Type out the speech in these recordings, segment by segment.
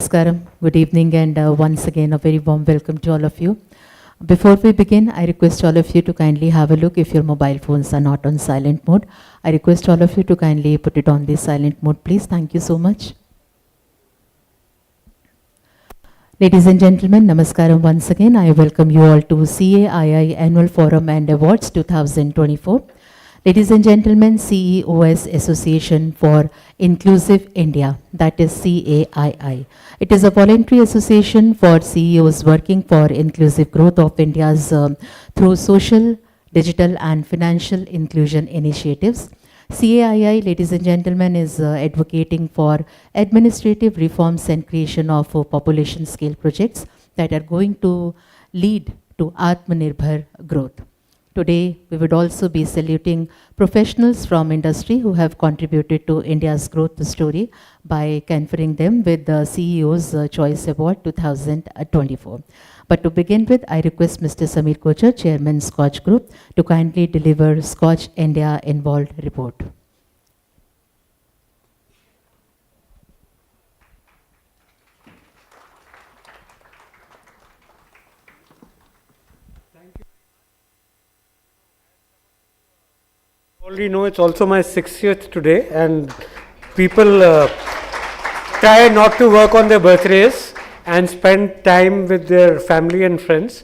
Namaskaram, good evening, and once again a very warm welcome to all of you. Before we begin, I request all of you to kindly have a look if your mobile phones are not on silent mode. I request all of you to kindly put it on the silent mode, please. Thank you so much. Ladies and gentlemen, Namaskaram once again. I welcome you all to CAII Annual Forum and Awards 2024. Ladies and gentlemen, CEOs Association for Inclusive India, that is CAII. It is a voluntary association for CEOs working for inclusive growth of India's through social, digital and financial inclusion initiatives. CAII, ladies and gentlemen, is advocating for administrative reforms and creation of population scale projects that are going to lead to Atmanirbhar growth. Today, we would also be saluting professionals from industry who have contributed to India's growth story by conferring them with the CEO's Choice Award 2024. But to begin with, I request Mr. Samir Kochar, Chairman, SKOCH Group, to kindly deliver SKOCH India Involved report. Already know it's also my 60th today, and people try not to work on their birthdays and spend time with their family and friends.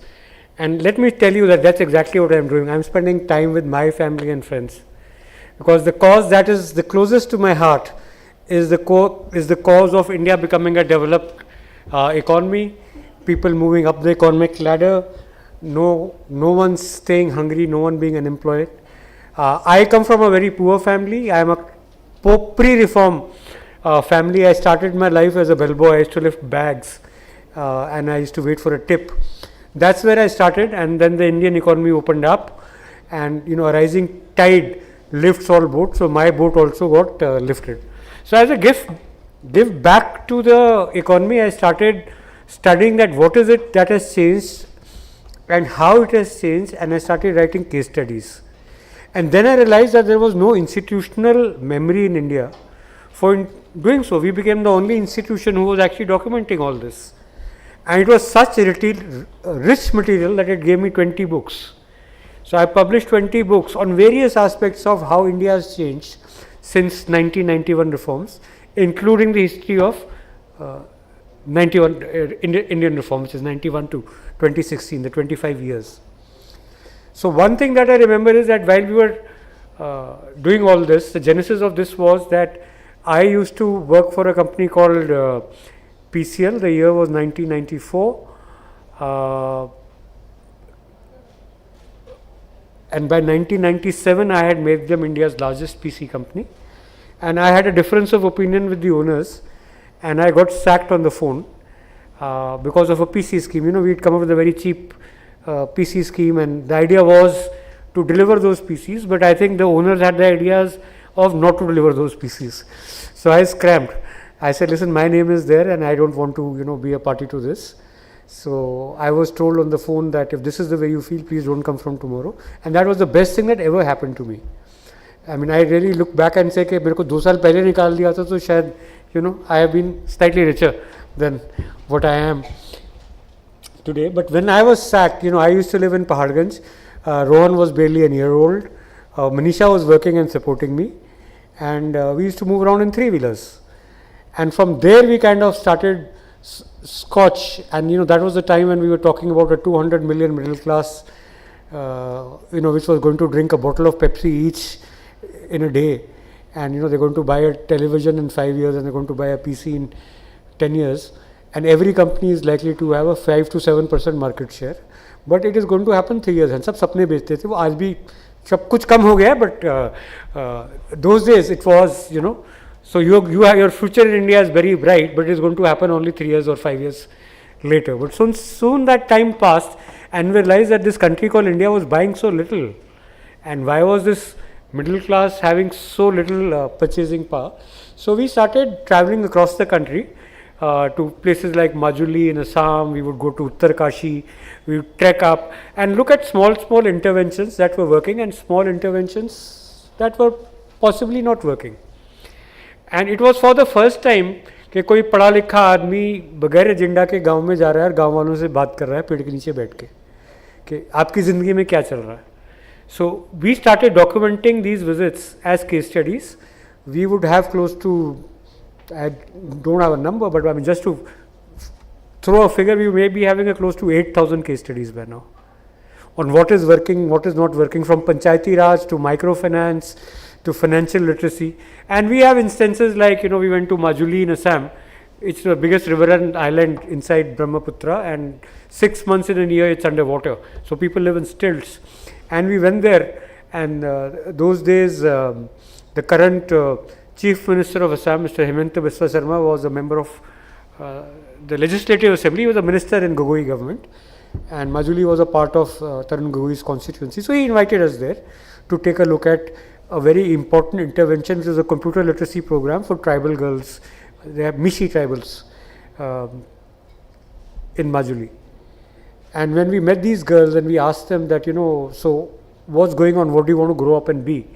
And let me tell you that that's exactly what I'm doing. I'm spending time with my family and friends, because the cause that is the closest to my heart is the cause of India becoming a developed economy, people moving up the economic ladder, no one staying hungry, no one being unemployed. I come from a very poor family. I am a pre-reform family. I started my life as a bellboy. I used to lift bags and I used to wait for a tip. That's where I started, and then the Indian economy opened up, and a rising tide lifts all boats. So my boat also got lifted. So as a give back to the economy, I started studying that what is it that has changed and how it has changed, and I started writing case studies. And then I realized that there was no institutional memory in India for doing so. We became the only institution who was actually documenting all this. And it was such rich material that it gave me 20 books. So I published 20 books on various aspects of how India has changed since 1991 reforms, including the history of 91 Indian reform, which is 91 to 2016, the 25 years. So one thing that I remember is that while we were doing all this, the genesis of this was that I used to work for a company called PCL. The year was 1994, and by 1997 I had made them India's largest PC company, and I had a difference of opinion with the owners, and I got sacked on the phone because of a PC scheme. We'd come up with a very cheap PC scheme, and the idea was to deliver those PCs, but I think the owners had the ideas of not to deliver those PCs. So I scrapped. I said, listen, my name is there and I don't want to be a party to this. So I was told on the phone that if this is the way you feel, please don't come from tomorrow. And that was the best thing that ever happened to me. I mean, I really look back and say, मेरे को 2 साल पहले निकाल दिया था तो शायद I have been slightly richer than what I am today. But when I was sacked, I used to live in Paharganj. Rohan was barely a year old. Manisha was working and supporting me, and we used to move around in 3-wheelers. And from there we kind of started SKOCH, and that was the time when we were talking about a 200 million middle class, which was going to drink a bottle of Pepsi each in a day, and they're going to buy a television in 5 years, and they're going to buy a PC in 10 years. And every company is likely to have a 5 to 7% market share, but it is going to happen 3 years. And सब सपने बेचते थे, वो आज भी सब कुछ कम हो गया, but those days it was, so your future in India is very bright, but it is going to happen only 3 years or 5 years later. But soon that time passed, and we realized that this country called India was buying so little, and why was this middle class having so little purchasing power? So we started traveling across the country. To places like Majuli in Assam, we would go to Uttarkashi, we would trek up and look at small interventions that were working and small interventions that were possibly not working. And it was for the first time कि कोई पढ़ा लिखा आदमी बगैर agenda के गांव में जा रहा है और गांव वालों से बात कर रहा है पेड़ के नीचे बैठ के कि आपकी ज़िंदगी में क्या चल रहा है. So we started documenting these visits as case studies. We would have close to, I don't have a number, but I mean just to throw a figure, we may be having a close to 8,000 case studies by now on what is working, what is not working, from Panchayati Raj to microfinance to financial literacy. And we have instances like, we went to Majuli in Assam. It's the biggest river and island inside Brahmaputra, and 6 months in a year it's underwater. So people live in stilts. And we went there, and those days the current Chief Minister of Assam, Mr. Hemanta Biswa Sarma, was a member of the Legislative Assembly. He was a minister in Gogoi government, and Majuli was a part of Tarun Gogoi's constituency. So he invited us there to take a look at a very important intervention, which is a computer literacy program for tribal girls. They have Mishi tribals in Majuli. And when we met these girls and we asked them that, so what's going on, what do you want to grow up and be?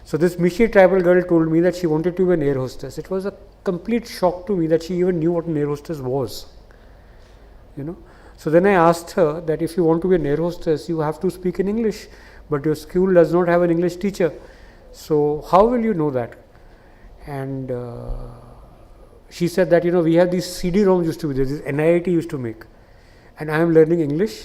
So this Mishi tribal girl told me that she wanted to be an air hostess. It was a complete shock to me that she even knew what an air hostess was. So then I asked her that if you want to be an air hostess, you have to speak in English, but your school does not have an English teacher. So how will you know that? And she said that, we have these CD-ROMs used to be there, this NIIT used to make. And I am learning English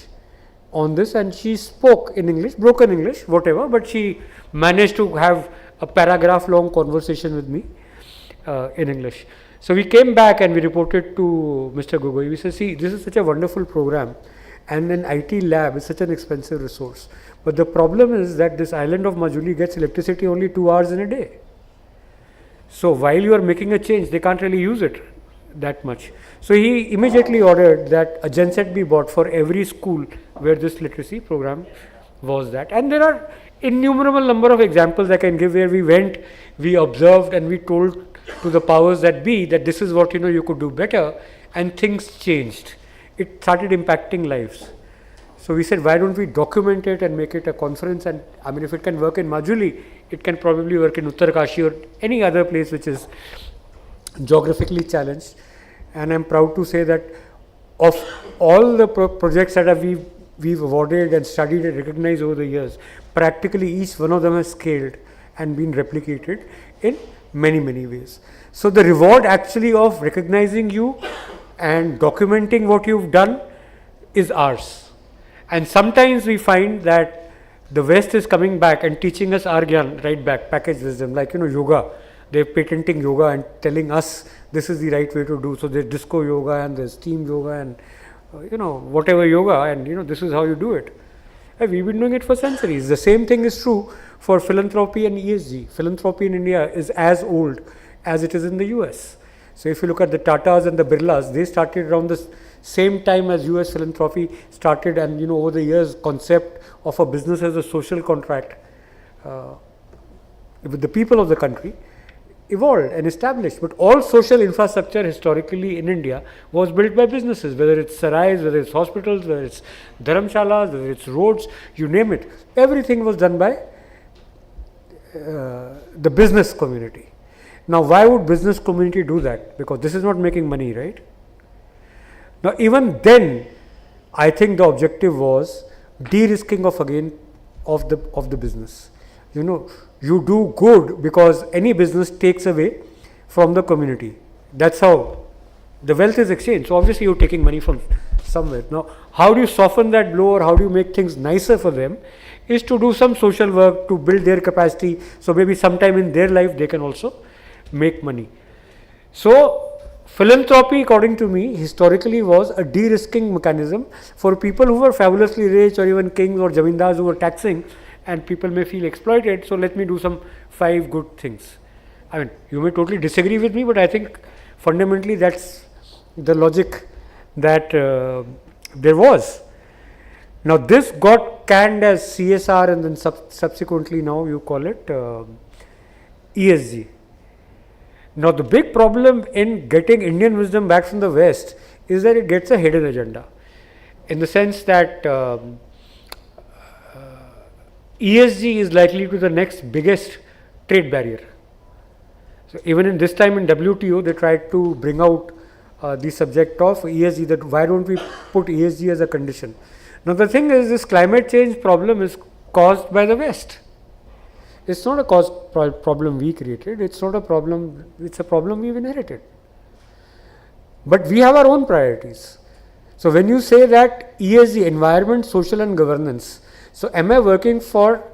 on this, and she spoke in English, broken English, whatever, but she managed to have a paragraph long conversation with me in English. So we came back and we reported to Mr. Gogoi. We said, see, this is such a wonderful program, and an IT lab is such an expensive resource. But the problem is that this island of Majuli gets electricity only 2 hours in a day. So while you are making a change, they can't really use it that much. So he immediately ordered that a genset be bought for every school where this literacy program was that. And there are innumerable number of examples I can give where we went, we observed, and we told to the powers that be that this is what you could do better, and things changed. It started impacting lives. So we said, why don't we document it and make it a conference? And I mean, if it can work in Majuli, it can probably work in Uttarkashi or any other place which is geographically challenged. And I'm proud to say that of all the projects that we've awarded and studied and recognized over the years, practically each one of them has scaled and been replicated in many, many ways. So the reward actually of recognizing you and documenting what you've done is ours. And sometimes we find that the West is coming back and teaching us our gyan right back, package wisdom, like yoga. They're patenting yoga and telling us this is the right way to do. So there's disco yoga and there's steam yoga and whatever yoga, and this is how you do it. And we've been doing it for centuries. The same thing is true for philanthropy and ESG. Philanthropy in India is as old as it is in the US. So if you look at the Tatas and the Birlas, they started around the same time as US philanthropy started, and over the years concept of a business as a social contract with the people of the country evolved and established. But all social infrastructure historically in India was built by businesses, whether it's sarais, whether it's hospitals, whether it's dharamshalas, whether it's roads, you name it. Everything was done by the business community. Now, why would business community do that? Because this is not making money, right? Now, even then, I think the objective was de-risking of the business. You do good because any business takes away from the community. That's how the wealth is exchanged. So obviously you're taking money from somewhere. Now, how do you soften that blow, or how do you make things nicer for them, is to do some social work to build their capacity. So maybe sometime in their life they can also make money. So philanthropy, according to me, historically was a de-risking mechanism for people who were fabulously rich, or even kings or jamindars who were taxing, and people may feel exploited. So let me do some 5 good things. I mean, you may totally disagree with me, but I think fundamentally that's the logic that there was. Now this got canned as CSR, and then subsequently now you call it ESG. Now the big problem in getting Indian wisdom back from the West is that it gets a hidden agenda, in the sense that ESG is likely to be the next biggest trade barrier. So even in this time in WTO, they tried to bring out the subject of ESG, that why don't we put ESG as a condition. Now the thing is, this climate change problem is caused by the West. It's not a problem we created, it's not a problem, it's a problem we've inherited. But we have our own priorities. So when you say that ESG, environment, social and governance, so am I working for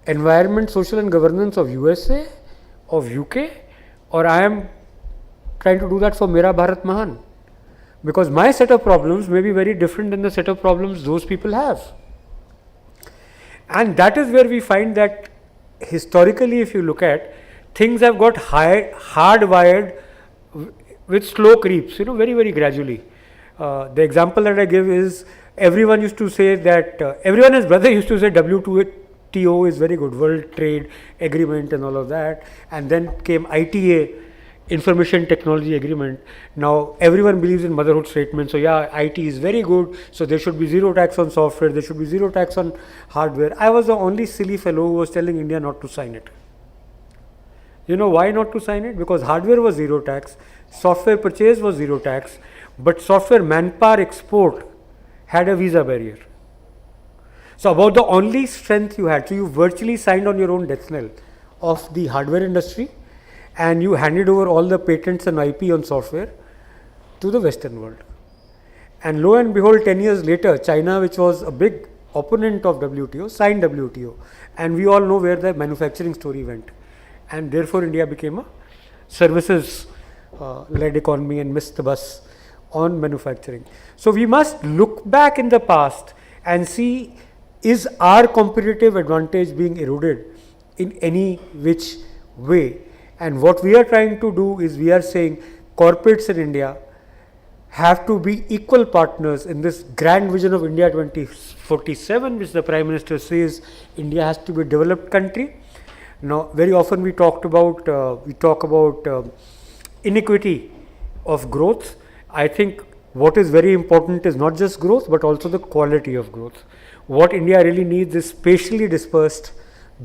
environment, social and governance of USA, of UK, or I am trying to do that for Mera Bharat Mahan? Because my set of problems may be very different than the set of problems those people have. And that is where we find that historically, if you look at, things have got hardwired with slow creeps, very, very gradually. The example that I give is, everyone used to say that, everyone, his brother used to say WTO is very good, World Trade Agreement and all of that, and then came ITA, Information Technology Agreement. Now everyone believes in motherhood statement, so yeah, IT is very good, so there should be zero tax on software, there should be zero tax on hardware. I was the only silly fellow who was telling India not to sign it. You know why not to sign it? Because hardware was zero tax, software purchase was zero tax, but software manpower export had a visa barrier. So about the only strength you had, so you virtually signed on your own death knell of the hardware industry, and you handed over all the patents and IP on software to the Western world. And lo and behold, 10 years later, China, which was a big opponent of WTO, signed WTO, and we all know where the manufacturing story went, and therefore India became a services led economy and missed the bus on manufacturing. So we must look back in the past and see, is our competitive advantage being eroded in any which way? And what we are trying to do is, we are saying corporates in India have to be equal partners in this grand vision of India 2047, which the Prime Minister says India has to be a developed country. Now very often we talk about inequity of growth. I think what is very important is not just growth, but also the quality of growth. What India really needs is spatially dispersed,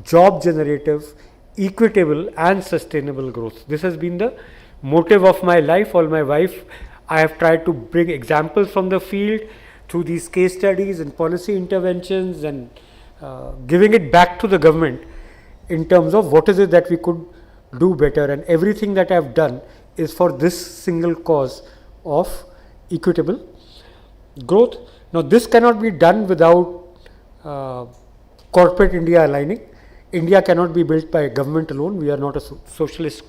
job generative, equitable and sustainable growth. This has been the motive of my life, all my life. I have tried to bring examples from the field through these case studies and policy interventions, and giving it back to the government in terms of what is it that we could do better, and everything that I have done is for this single cause of equitable growth. Now this cannot be done without corporate India aligning. India cannot be built by government alone. We are not a socialist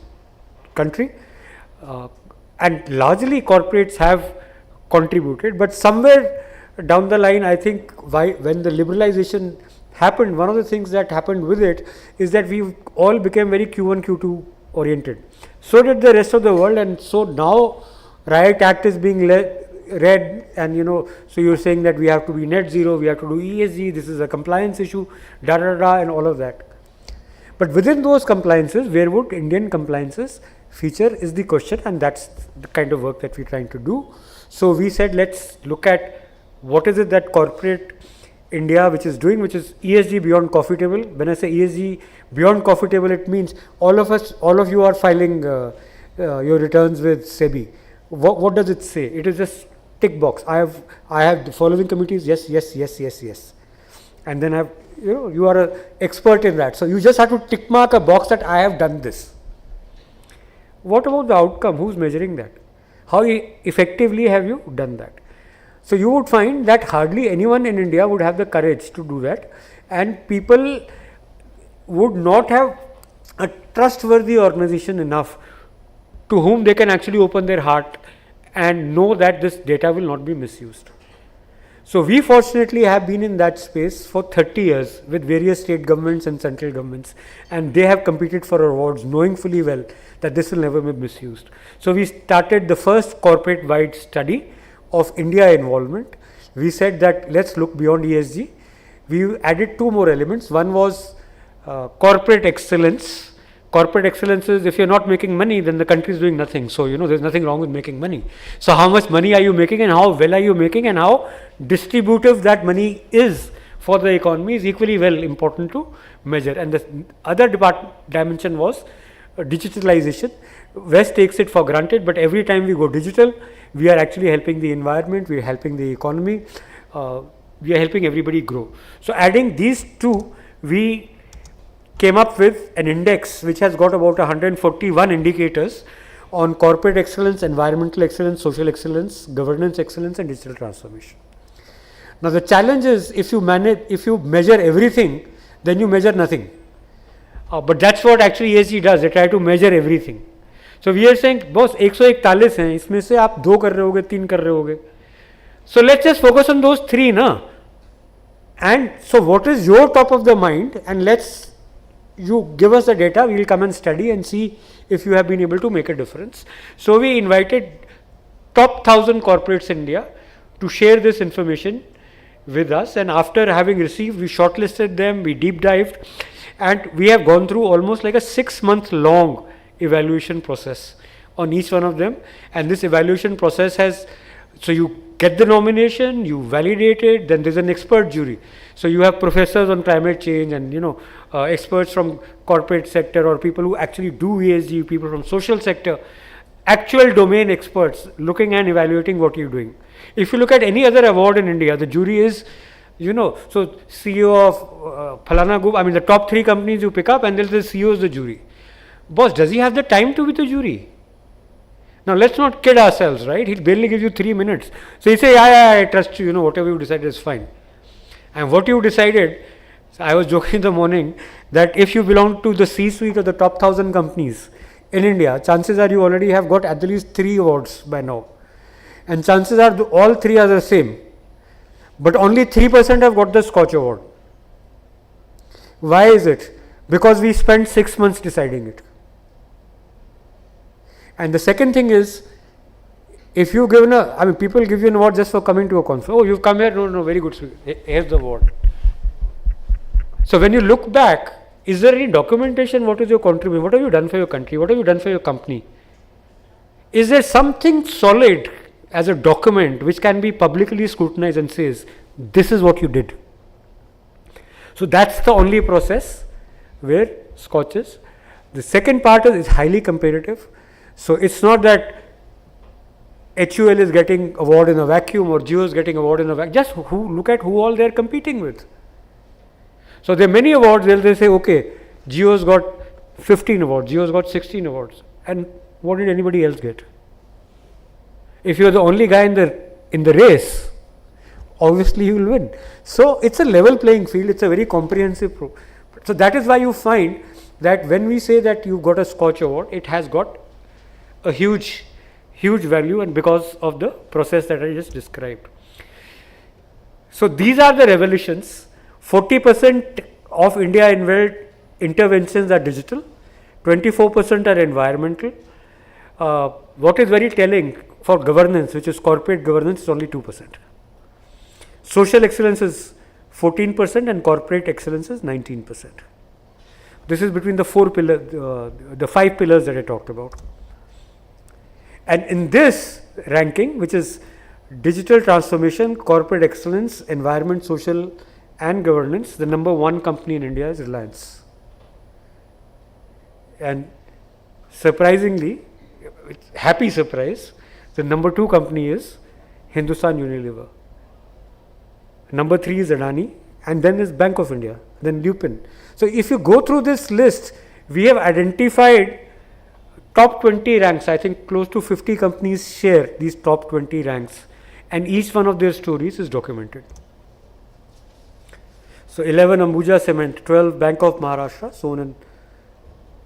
country, and largely corporates have contributed, but somewhere down the line, I think when the liberalization happened, one of the things that happened with it is that we all became very Q1, Q2 oriented. So did the rest of the world, and so now Riot Act is being read, and so you're saying that we have to be net zero, we have to do ESG, this is a compliance issue, and all of that. But within those compliances, where would Indian compliances feature is the question, and that's the kind of work that we're trying to do. So we said, let's look at what is it that corporate India which is doing, which is ESG beyond coffee table. When I say ESG beyond coffee table, it means all of you are filing your returns with SEBI. What does it say? It is just tick box. I have the following committees, yes, and then you are an expert in that. So you just have to tick mark a box that I have done this. What about the outcome? Who's measuring that? How effectively have you done that? So you would find that hardly anyone in India would have the courage to do that, and people would not have a trustworthy organization enough to whom they can actually open their heart and know that this data will not be misused. So we fortunately have been in that space for 30 years with various state governments and central governments, and they have competed for awards knowing fully well that this will never be misused. So we started the first corporate wide study of India involvement. We said that let's look beyond ESG. We added two more elements. One was corporate excellence. Corporate excellence is, if you're not making money, then the country is doing nothing. So there's nothing wrong with making money. So how much money are you making, and how well are you making, and how distributive that money is for the economy is equally well important to measure. And the other dimension was digitalization. West takes it for granted, but every time we go digital, we are actually helping the environment, we are helping the economy, we are helping everybody grow. So adding these two, we came up with an index which has got about 141 indicators on corporate excellence, environmental excellence, social excellence, governance excellence, and digital transformation. Now the challenge is, if you measure everything, then you measure nothing. But that's what actually ESG does. They try to measure everything. So we are saying, boss, 141 हैं, इसमें से आप 2 कर रहे होगे, 3 कर रहे होगे. So let's just focus on those 3, na. And so what is your top of the mind, and you give us the data, we will come and study and see if you have been able to make a difference. So we invited top 1000 corporates in India to share this information with us, and after having received, we shortlisted them, we deep dived, and we have gone through almost like a 6-month long evaluation process on each one of them. And this evaluation process has, so you get the nomination, you validate it, then there's an expert jury. So you have professors on climate change and experts from corporate sector, or people who actually do ESG, people from social sector, actual domain experts looking and evaluating what you're doing. If you look at any other award in India, the jury is, so CEO of Phalana Group, I mean the top 3 companies you pick up, and there's the CEO is the jury. Boss, does he have the time to be the jury? Now let's not kid ourselves, right? He'll barely give you 3 minutes. So he say, yeah, I trust you, whatever you decided is fine. And what you decided, so I was joking in the morning, that if you belong to the C-suite of the top 1000 companies in India, chances are you already have got at least 3 awards by now. And chances are all 3 are the same. But only 3% have got the SKOCH award. Why is it? Because we spent 6 months deciding it. And the second thing is, if you given people give you an award just for coming to a conference. Oh, you've come here? No, very good. Here's the award. So when you look back, is there any documentation? What is your contribution? What have you done for your country? What have you done for your company? Is there something solid as a document which can be publicly scrutinized and says, this is what you did? So that's the only process where SKOCH is. The second part is highly competitive. So it's not that HUL is getting award in a vacuum or Jio is getting award in a vacuum. Just look at who all they are competing with. So there are many awards where they say, okay, Jio's got 15 awards, Jio's got 16 awards. And what did anybody else get? If you're the only guy in the race, obviously you will win. So it's a level playing field. It's a very comprehensive So that is why you find that when we say that you've got a SKOCH award, it has got a huge value, and because of the process that I just described. So these are the revolutions. 40% of India interventions are digital, 24% are environmental. What is very telling for governance, which is corporate governance, is only 2%. Social excellence is 14% and corporate excellence is 19%. This is between the 4 pillars, the 5 pillars that I talked about. And in this ranking, which is digital transformation, corporate excellence, environment, social and governance, the number 1 company in India is Reliance. And surprisingly, happy surprise, the number 2 company is Hindustan Unilever. Number 3 is Adani, and then is Bank of India, then Lupin. So if you go through this list, we have identified top 20 ranks. I think close to 50 companies share these top 20 ranks, and each one of their stories is documented. So 11 Ambuja Cement, 12 Bank of Maharashtra, so on and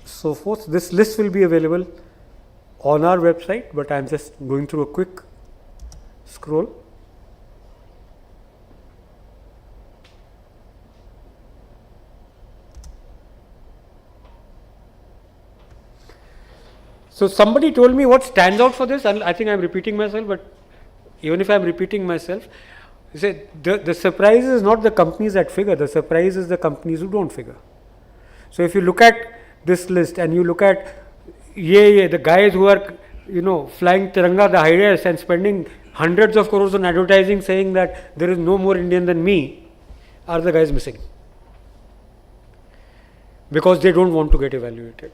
so forth. This list will be available on our website, but I am just going through a quick scroll. So somebody told me what stands out for this, and I think I am repeating myself, but even if I am repeating myself, he said the surprise is not the companies that figure, the surprise is the companies who don't figure. So if you look at this list and you look at the guys who are flying Tiranga the highest and spending hundreds of crores on advertising saying that there is no more Indian than me, are the guys missing because they don't want to get evaluated.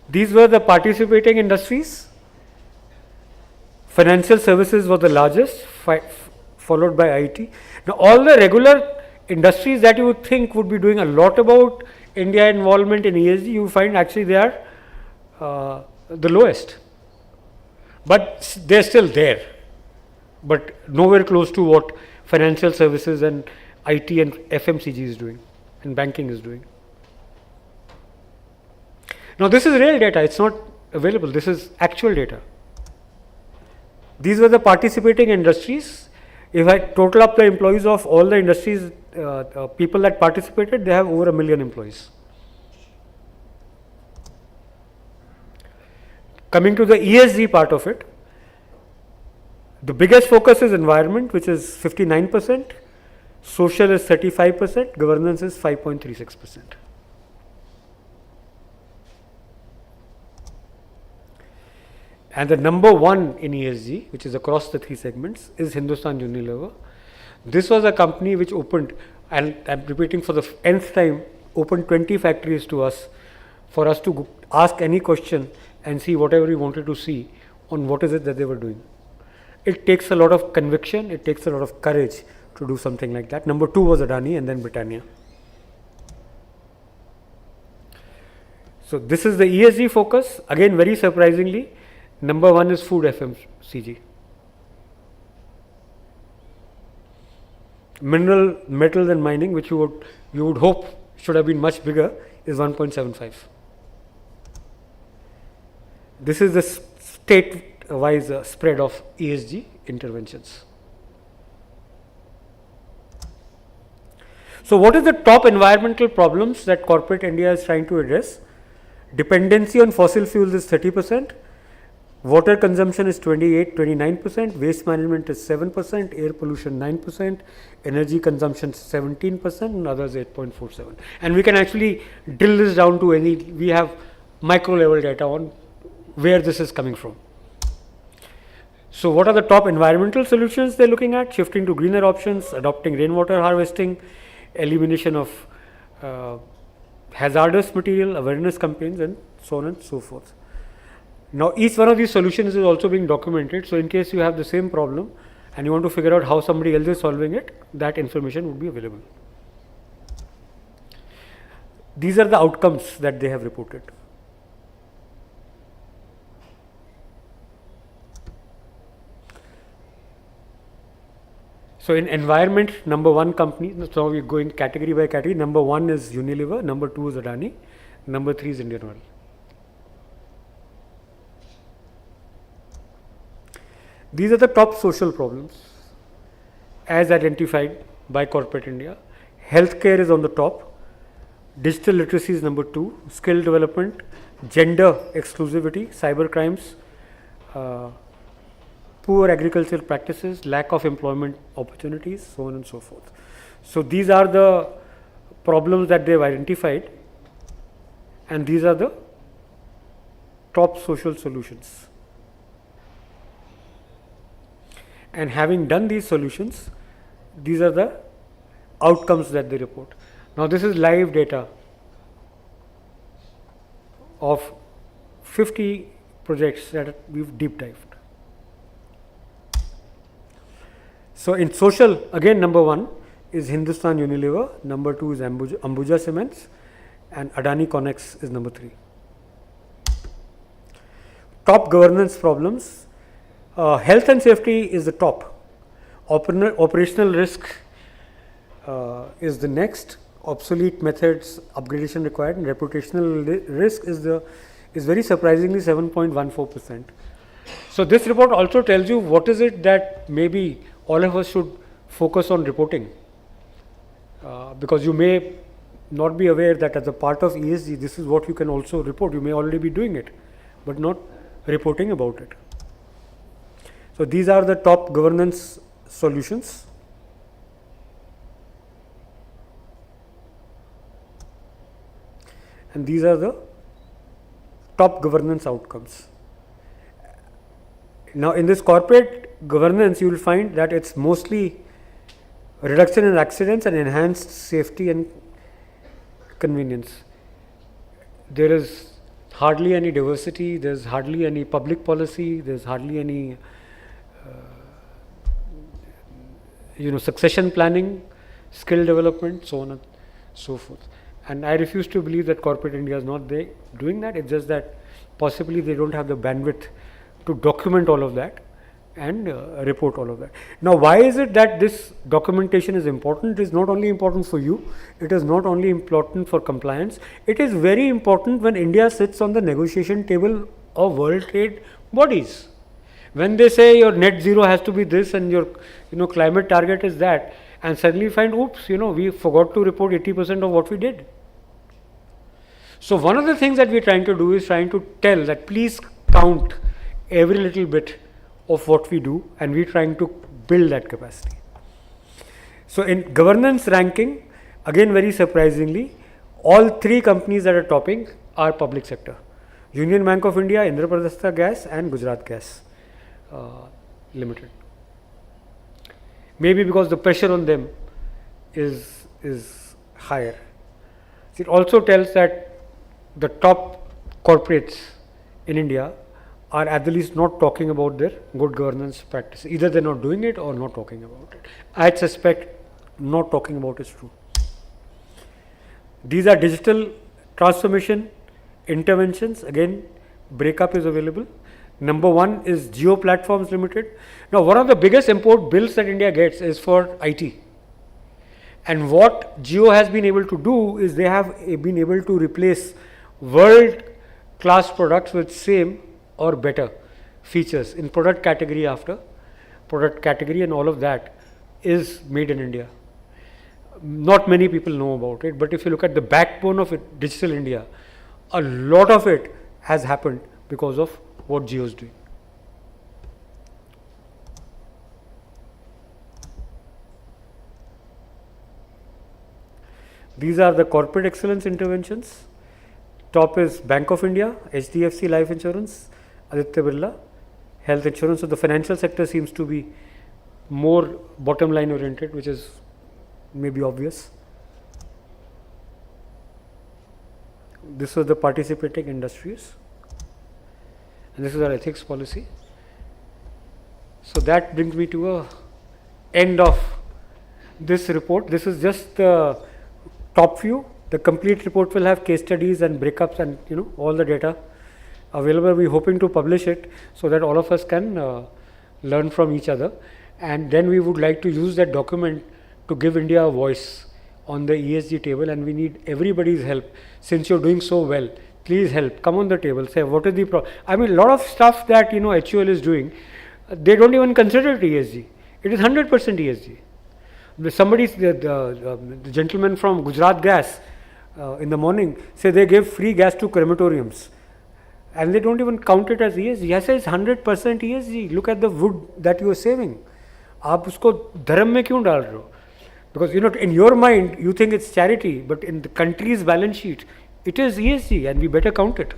These were the participating industries. Financial services was the largest, followed by IT. Now, all the regular industries that you would think would be doing a lot about India involvement in ESG, you find actually they are the lowest. But they're still there, but nowhere close to what financial services and IT and FMCG is doing and banking is doing. Now, this is real data, it's not available, this is actual data. These were the participating industries. If I total up the employees of all the industries, people that participated, they have over 1 million employees. Coming to the ESG part of it, the biggest focus is environment, which is 59%, social is 35%, governance is 5.36%. And the number one in ESG, which is across the 3 segments, is Hindustan Unilever. This was a company which opened, and I'm repeating for the nth time, opened 20 factories to us for us to ask any question and see whatever we wanted to see on what is it that they were doing. It takes a lot of conviction, it takes a lot of courage to do something like that. Number 2 was Adani and then Britannia. So this is the ESG focus. Again, very surprisingly, number 1 is food FMCG. Mineral, metals and mining, which you would hope should have been much bigger, is 1.75. This is the state-wise spread of ESG interventions. So what is the top environmental problems that corporate India is trying to address? Dependency on fossil fuels is 30%, water consumption is 29%, waste management is 7%, air pollution 9%, energy consumption 17%, and others 8.47. And we can actually drill this down to we have micro level data on where this is coming from. So what are the top environmental solutions they're looking at? Shifting to greener options, adopting rainwater harvesting, elimination of hazardous material, awareness campaigns, and so on and so forth. Now, each one of these solutions is also being documented. So in case you have the same problem and you want to figure out how somebody else is solving it, that information would be available. These are the outcomes that they have reported. So in environment, number 1 company, so we're going category by category. Number 1 is Unilever, number 2 is Adani, number 3 is Indian Oil. These are the top social problems as identified by corporate India. Healthcare is on the top, digital literacy is number 2, skill development, gender exclusivity, cyber crimes, poor agricultural practices, lack of employment opportunities, so on and so forth. So these are the problems that they have identified, and these are the top social solutions. And having done these solutions, these are the outcomes that they report. Now this is live data of 50 projects that we've deep dived. So in social, again number 1 is Hindustan Unilever, number 2 is Ambuja Cements, and Adani Connex is number 3. Top governance problems, health and safety is the top, operational risk is the next, obsolete methods, upgradation required, and reputational risk is very surprisingly 7.14%. So this report also tells you what is it that maybe all of us should focus on reporting, because you may not be aware that as a part of ESG, this is what you can also report. You may already be doing it, but not reporting about it. So these are the top governance solutions. And these are the top governance outcomes. Now in this corporate governance, you will find that it's mostly reduction in accidents and enhanced safety and convenience. There is hardly any diversity, there's hardly any public policy, there's hardly any succession planning, skill development, so on and so forth. And I refuse to believe that corporate India is not there doing that. It's just that possibly they don't have the bandwidth to document all of that and report all of that. Now, why is it that this documentation is important? It is not only important for you, it is not only important for compliance, it is very important when India sits on the negotiation table of world trade bodies. When they say your net zero has to be this and your climate target is that, and suddenly find, oops, we forgot to report 80% of what we did. So one of the things that we are trying to do is trying to tell that please count every little bit of what we do, and we are trying to build that capacity. So in governance ranking, again very surprisingly, all three companies that are topping are public sector: Union Bank of India, Indraprastha Gas and Gujarat Gas Limited. Maybe because the pressure on them is higher. It also tells that the top corporates in India are at the least not talking about their good governance practices. Either they're not doing it or not talking about it. I suspect not talking about is true. These are digital transformation interventions. Again, breakup is available. Number one is Jio Platforms Limited. Now, one of the biggest import bills that India gets is for IT. And what Jio has been able to do is they have been able to replace world class products with same or better features in product category after product category, and all of that is made in India. Not many people know about it, but if you look at the backbone of it, Digital India, a lot of it has happened because of what Jio is doing. These are the corporate excellence interventions. Top is Bank of India, HDFC Life Insurance, Aditya Birla Health Insurance. So the financial sector seems to be more bottom line oriented, which is maybe obvious. This was the participating industries, and this is our ethics policy. So that brings me to a end of this report. This is just the top view. The complete report will have case studies and breakups and all the data available. We are hoping to publish it so that all of us can learn from each other, and then we would like to use that document to give India a voice on the ESG table, and we need everybody's help. Since you're doing so well, please help, come on the table, say what is the I mean, a lot of stuff that HUL is doing, they don't even consider it ESG. It is 100% ESG. Somebody, the gentleman from Gujarat Gas in the morning, say they give free gas to crematoriums, and they don't even count it as ESG. I say it's 100% ESG. Look at the wood that you are saving. आप उसको धर्म में क्यों डाल रहे हो? Because in your mind you think it's charity, but in the country's balance sheet it is ESG, and we better count it.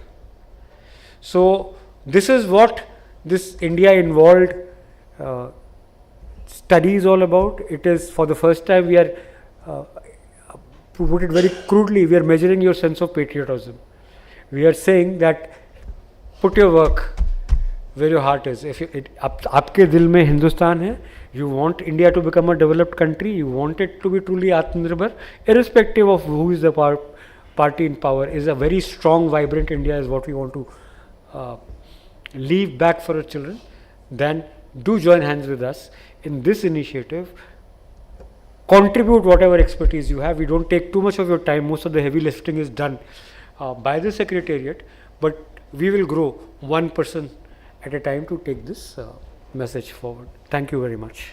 So this is what this India involved study is all about. It is for the first time we are, to put it very crudely, we are measuring your sense of patriotism. We are saying that put your work where your heart is. If आपके दिल में हिंदुस्तान है, you want India to become a developed country, you want it to be truly Atmanirbhar, irrespective of who is the party in power, is a very strong, vibrant India is what we want to leave back for our children. Then do join hands with us in this initiative. Contribute whatever expertise you have. We don't take too much of your time. Most of the heavy lifting is done by the Secretariat, but we will grow one person at a time to take this message forward. Thank you very much.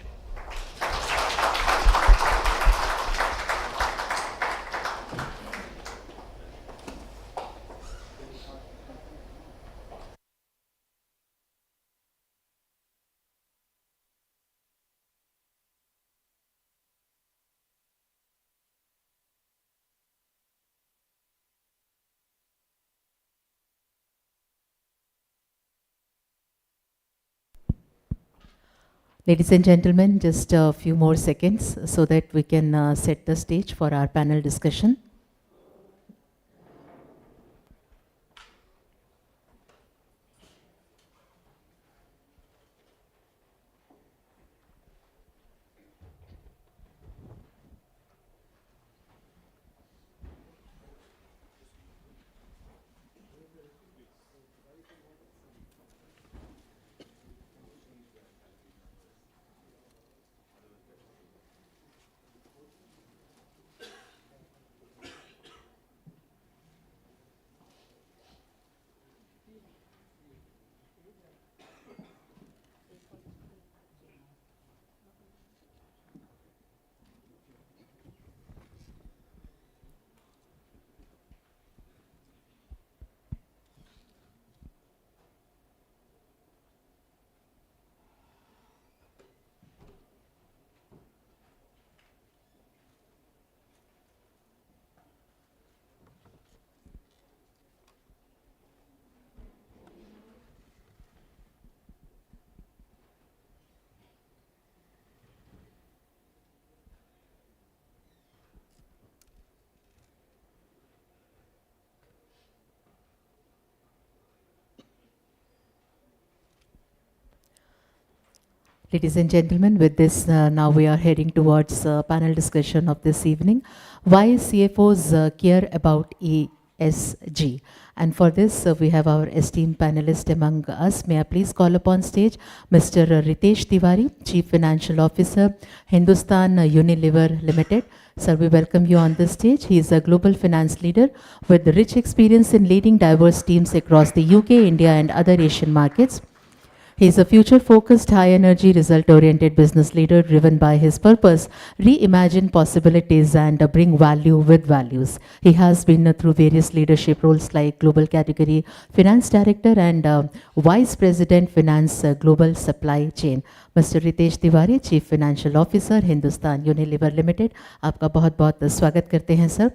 Ladies and gentlemen, just a few more seconds so that we can set the stage for our panel discussion. Ladies and gentlemen, with this, now we are heading towards panel discussion of this evening. Why CFOs care about ESG? And for this, we have our esteemed panelist among us. May I please call upon stage Mr. Ritesh Tiwari, Chief Financial Officer, Hindustan Unilever Limited. Sir, we welcome you on this stage. He is a global finance leader with rich experience in leading diverse teams across the UK, India, and other Asian markets. He is a future-focused, high-energy, result-oriented business leader driven by his purpose, reimagine possibilities and bring value with values. He has been through various leadership roles like Global Category Finance Director and Vice President Finance Global Supply Chain. Mr. Ritesh Tiwari, Chief Financial Officer, Hindustan Unilever Limited. आपका बहुत-बहुत स्वागत करते हैं sir.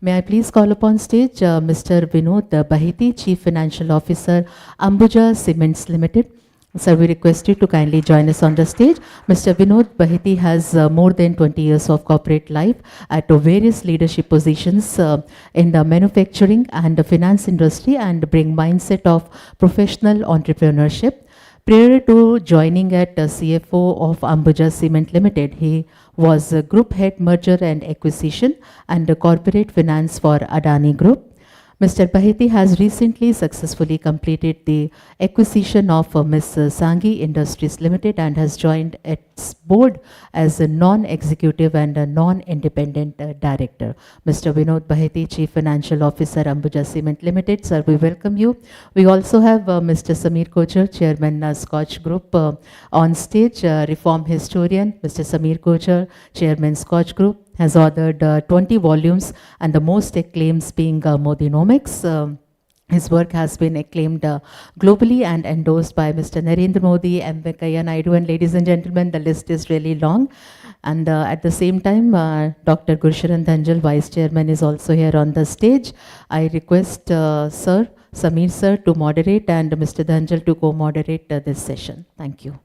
May I please call upon stage Mr. Vinod Baheti, Chief Financial Officer, Ambuja Cements Limited. Sir, we request you to kindly join us on the stage. Mr. Vinod Baheti has more than 20 years of corporate life at various leadership positions in the manufacturing and the finance industry and bring mindset of professional entrepreneurship. Prior to joining at CFO of Ambuja Cement Limited, he was Group Head Merger and Acquisition and Corporate Finance for Adani Group. Mr. Baheti has recently successfully completed the acquisition of Ms. Sanghi Industries Limited and has joined its board as a non-executive and a non-independent director. Mr. Vinod Baheti, Chief Financial Officer, Ambuja Cement Limited. Sir, we welcome you. We also have Mr. Samir Kochar, Chairman, SKOCH Group, on stage, reform historian, Mr. Samir Kochar, Chairman, SKOCH Group, has authored 20 volumes and the most acclaims being Modinomics. His work has been acclaimed globally and endorsed by Mr. Narendra Modi, M. Venkaiah Naidu, and ladies and gentlemen, the list is really long. And at the same time, Dr. Gursharan Dhanjal, Vice Chairman, is also here on the stage. I request Sir, Samir Sir, to moderate and Mr. Dhanjal to co-moderate this session. Thank you.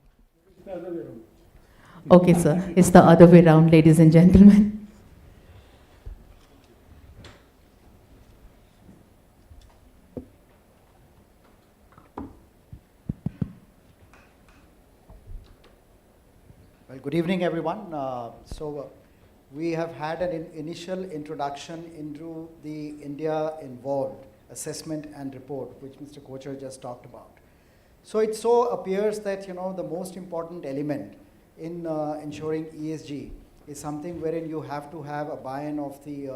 Okay, sir. It's the other way around, ladies and gentlemen. Well, good evening, everyone. We have had an initial introduction into the India Involved assessment and report, which Mr. Kochar just talked about. So it so appears that, the most important element in ensuring ESG is something wherein you have to have a buy-in of the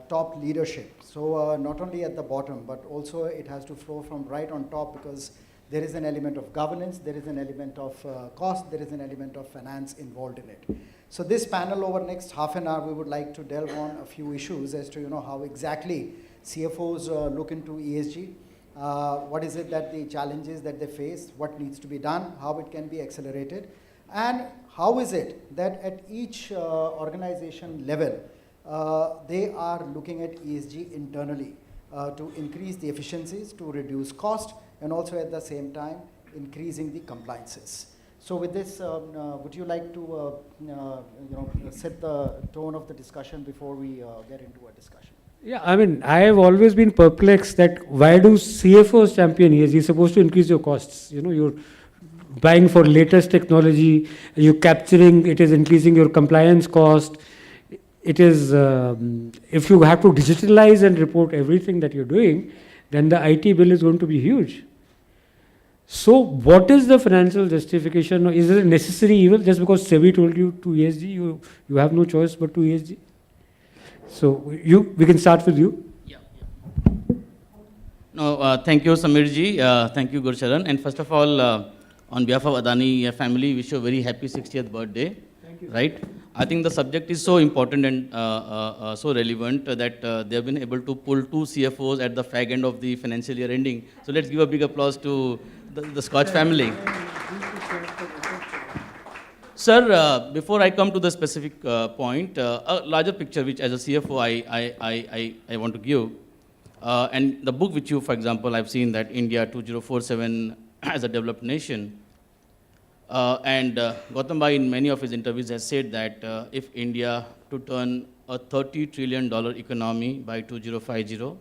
top leadership. So not only at the bottom, but also it has to flow from right on top, because there is an element of governance, there is an element of cost, there is an element of finance involved in it. So this panel, over the next half an hour, we would like to delve on a few issues as to how exactly CFOs look into ESG. What is it that the challenges that they face, what needs to be done, how it can be accelerated, and how is it that at each organization level, they are looking at ESG internally to increase the efficiencies, to reduce cost, and also at the same time increasing the compliances. So with this, would you like to set the tone of the discussion before we get into a discussion? Yeah, I mean, I have always been perplexed that why do CFOs champion ESG? You're supposed to increase your costs. You're buying for latest technology, you're capturing, it is increasing your compliance cost. It is, if you have to digitalize and report everything that you're doing, then the IT bill is going to be huge. So what is the financial justification? Is it a necessary evil just because SEBI told you to ESG, you have no choice but to ESG? So we can start with you. Yeah. No, thank you, Samirji. Thank you, Gursharan. And first of all, on behalf of Adani family, wish you a very happy 60th birthday. Thank you. Right? I think the subject is so important and so relevant that they have been able to pull two CFOs at the fag end of the financial year ending. So let's give a big applause to the SKOCH family. Sir, before I come to the specific point, a larger picture which as a CFO I want to give, and the book which you, for example, I've seen that India 2047 as a developed nation, and Gautam Bhai in many of his interviews has said that if India to turn a $30 trillion economy by 2050,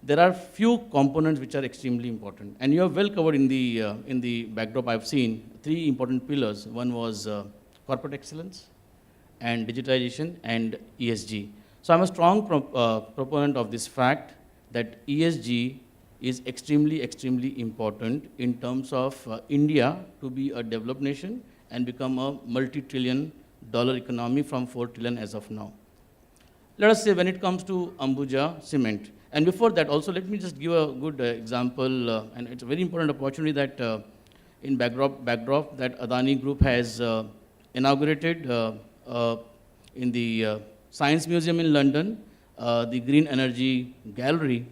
there are few components which are extremely important. And you have well covered in the backdrop I've seen, three important pillars. One was corporate excellence, and digitization, and ESG. So I'm a strong proponent of this fact that ESG is extremely, extremely important in terms of India to be a developed nation and become a multi-trillion dollar economy from 4 trillion as of now. Let us say when it comes to Ambuja cement, and before that also let me just give a good example, and it's a very important opportunity that in backdrop that Adani Group has inaugurated in the Science Museum in London, the Green Energy Gallery.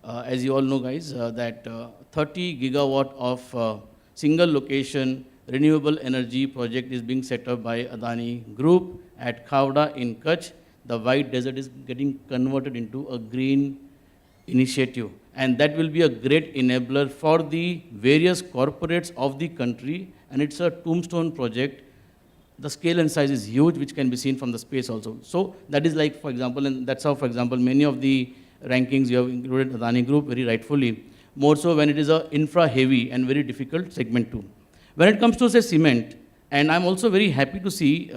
As you all know, guys, that 30 gigawatt of single location renewable energy project is being set up by Adani Group at Khavda in Kutch. The white desert is getting converted into a green initiative. And that will be a great enabler for the various corporates of the country. And it's a tombstone project. The scale and size is huge, which can be seen from the space also. So that is like, for example, and that's how, for example, many of the rankings you have included Adani Group very rightfully, more so when it is a infra-heavy and very difficult segment too. When it comes to, say, cement, and I'm also very happy to see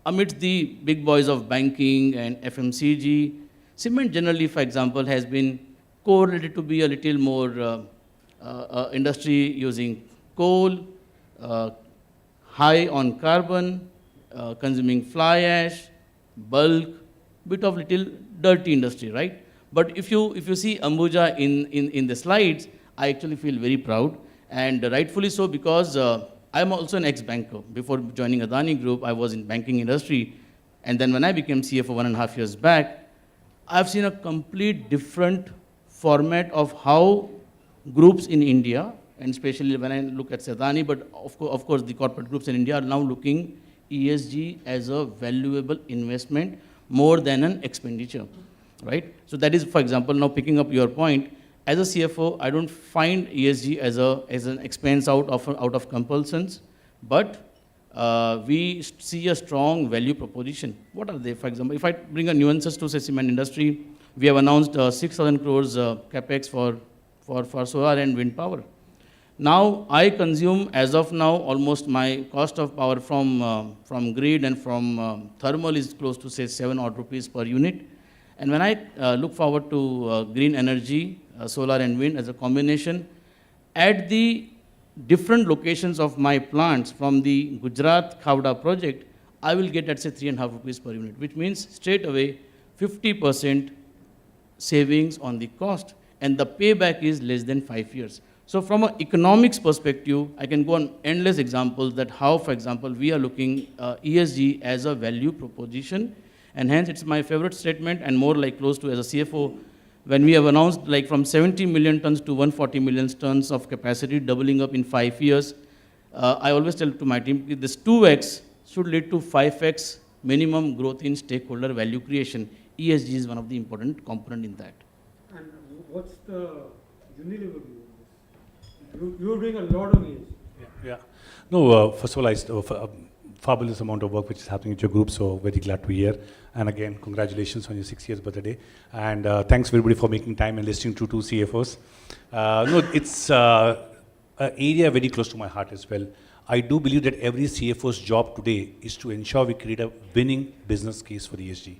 amidst the big boys of banking and FMCG, cement generally, for example, has been correlated to be a little more industry using coal, high on carbon, consuming fly ash, bulk, bit of little dirty industry, right? But if you see Ambuja in the slides, I actually feel very proud, and rightfully so, because I'm also an ex-banker. Before joining Adani Group, I was in banking industry, and then when I became CFO 1.5 years back, I've seen a complete different format of how groups in India, and especially when I look at Adani, but of course the corporate groups in India are now looking ESG as a valuable investment more than an expenditure, right? So that is, for example, now picking up your point, as a CFO, I don't find ESG as an expense out of compulsions, but we see a strong value proposition. What are they? For example, if I bring a nuances to, say, cement industry, we have announced 6,000 crores capex for solar and wind power. Now, I consume, as of now, almost my cost of power from grid and from thermal is close to, say, 7 odd rupees per unit. And when I look forward to green energy, solar and wind as a combination, at the different locations of my plants from the Gujarat Khavda project, I will get at, say, 3.5 rupees per unit, which means straight away 50% savings on the cost, and the payback is less than 5 years. So from an economics perspective, I can go on endless examples that how, for example, we are looking ESG as a value proposition, and hence it's my favorite statement and more like close to as a CFO, when we have announced like from 70 million tons to 140 million tons of capacity doubling up in 5 years, I always tell to my team, this 2x should lead to 5x minimum growth in stakeholder value creation. ESG is one of the important component in that. And what's the Unilever view on this? You're doing a lot on ESG. Yeah. No, first of all, fabulous amount of work which is happening at your group, so very glad to hear. And again, congratulations on your 6 years birthday. And thanks everybody for making time and listening to two CFOs. No, it's an area very close to my heart as well. I do believe that every CFO's job today is to ensure we create a winning business case for ESG.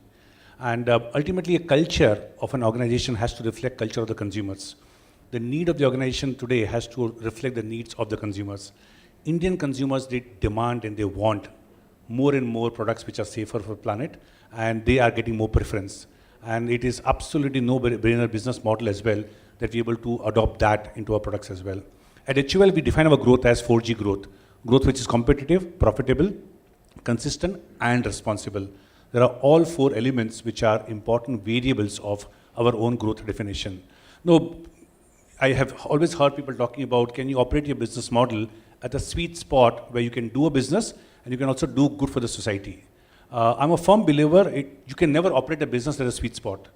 And ultimately, a culture of an organization has to reflect culture of the consumers. The need of the organization today has to reflect the needs of the consumers. Indian consumers, they demand and they want more and more products which are safer for the planet, and they are getting more preference. And it is absolutely no-brainer business model as well that we're able to adopt that into our products as well. At HUL, we define our growth as 4G growth. Growth which is competitive, profitable, consistent, and responsible. There are all 4 elements which are important variables of our own growth definition. Now, I have always heard people talking about, can you operate your business model at a sweet spot where you can do a business and you can also do good for the society. I'm a firm believer, you can never operate a business at a sweet spot.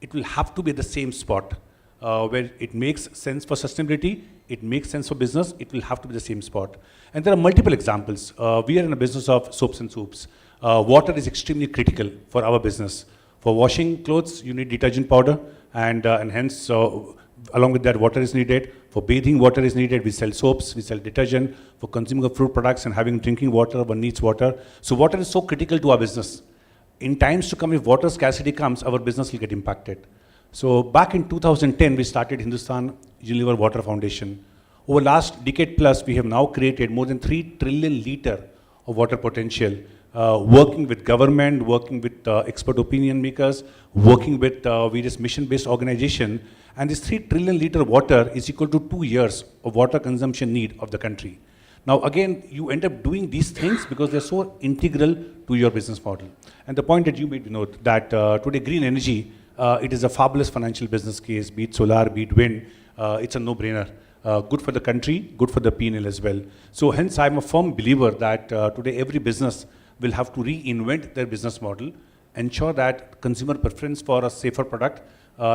It will have to be at the same spot where it makes sense for sustainability, it makes sense for business, it will have to be the same spot. And there are multiple examples. We are in a business of soaps and soups. Water is extremely critical for our business. For washing clothes, you need detergent powder, and hence, along with that, water is needed. For bathing, water is needed. We sell soaps, we sell detergent. For consuming of fruit products and having drinking water, one needs water. So water is so critical to our business. In times to come, if water scarcity comes, our business will get impacted. So back in 2010, we started Hindustan Unilever Water Foundation. Over last decade plus, we have now created more than 3 trillion litre of water potential, working with government, working with expert opinion makers, working with various mission-based organizations. And this 3 trillion litre water is equal to 2 years of water consumption need of the country. Now again, you end up doing these things because they're so integral to your business model. And the point that you made, Vinod, that today green energy, it is a fabulous financial business case, be it solar, be it wind, it's a no-brainer. Good for the country, good for the P&L as well. So hence I'm a firm believer that today every business will have to reinvent their business model, ensure that consumer preference for a safer product,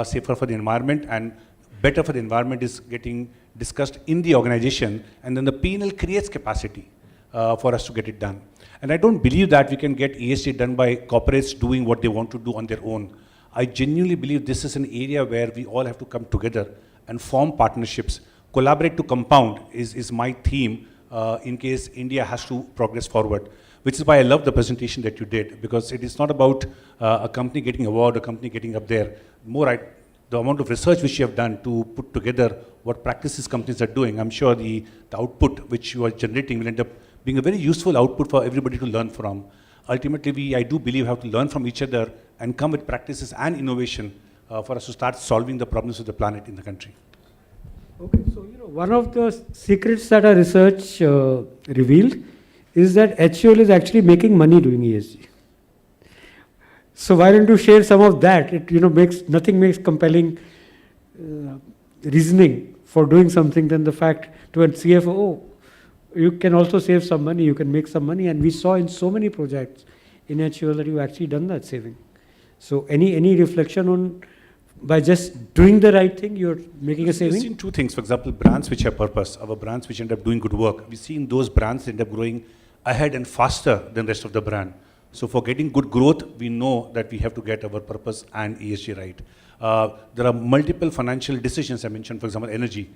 safer for the environment and better for the environment is getting discussed in the organization, and then the P&L creates capacity for us to get it done. And I don't believe that we can get ESG done by corporates doing what they want to do on their own. I genuinely believe this is an area where we all have to come together and form partnerships. Collaborate to compound is my theme in case India has to progress forward, which is why I love the presentation that you did, because it is not about a company getting award, a company getting up there. The amount of research which you have done to put together what practices companies are doing, I'm sure the output which you are generating will end up being a very useful output for everybody to learn from. Ultimately, I do believe we have to learn from each other and come with practices and innovation for us to start solving the problems of the planet in the country. Okay, so one of the secrets that our research revealed is that HUL is actually making money doing ESG. So why don't you share some of that? It nothing makes compelling reasoning for doing something than the fact to a CFO, oh, you can also save some money, you can make some money, and we saw in so many projects in HUL that you've actually done that saving. So any reflection on by just doing the right thing, you're making a saving? We've seen 2 things. For example, brands which have purpose, our brands which end up doing good work. We've seen those brands end up growing ahead and faster than the rest of the brand. So for getting good growth, we know that we have to get our purpose and ESG right. There are multiple financial decisions I mentioned, for example, energy.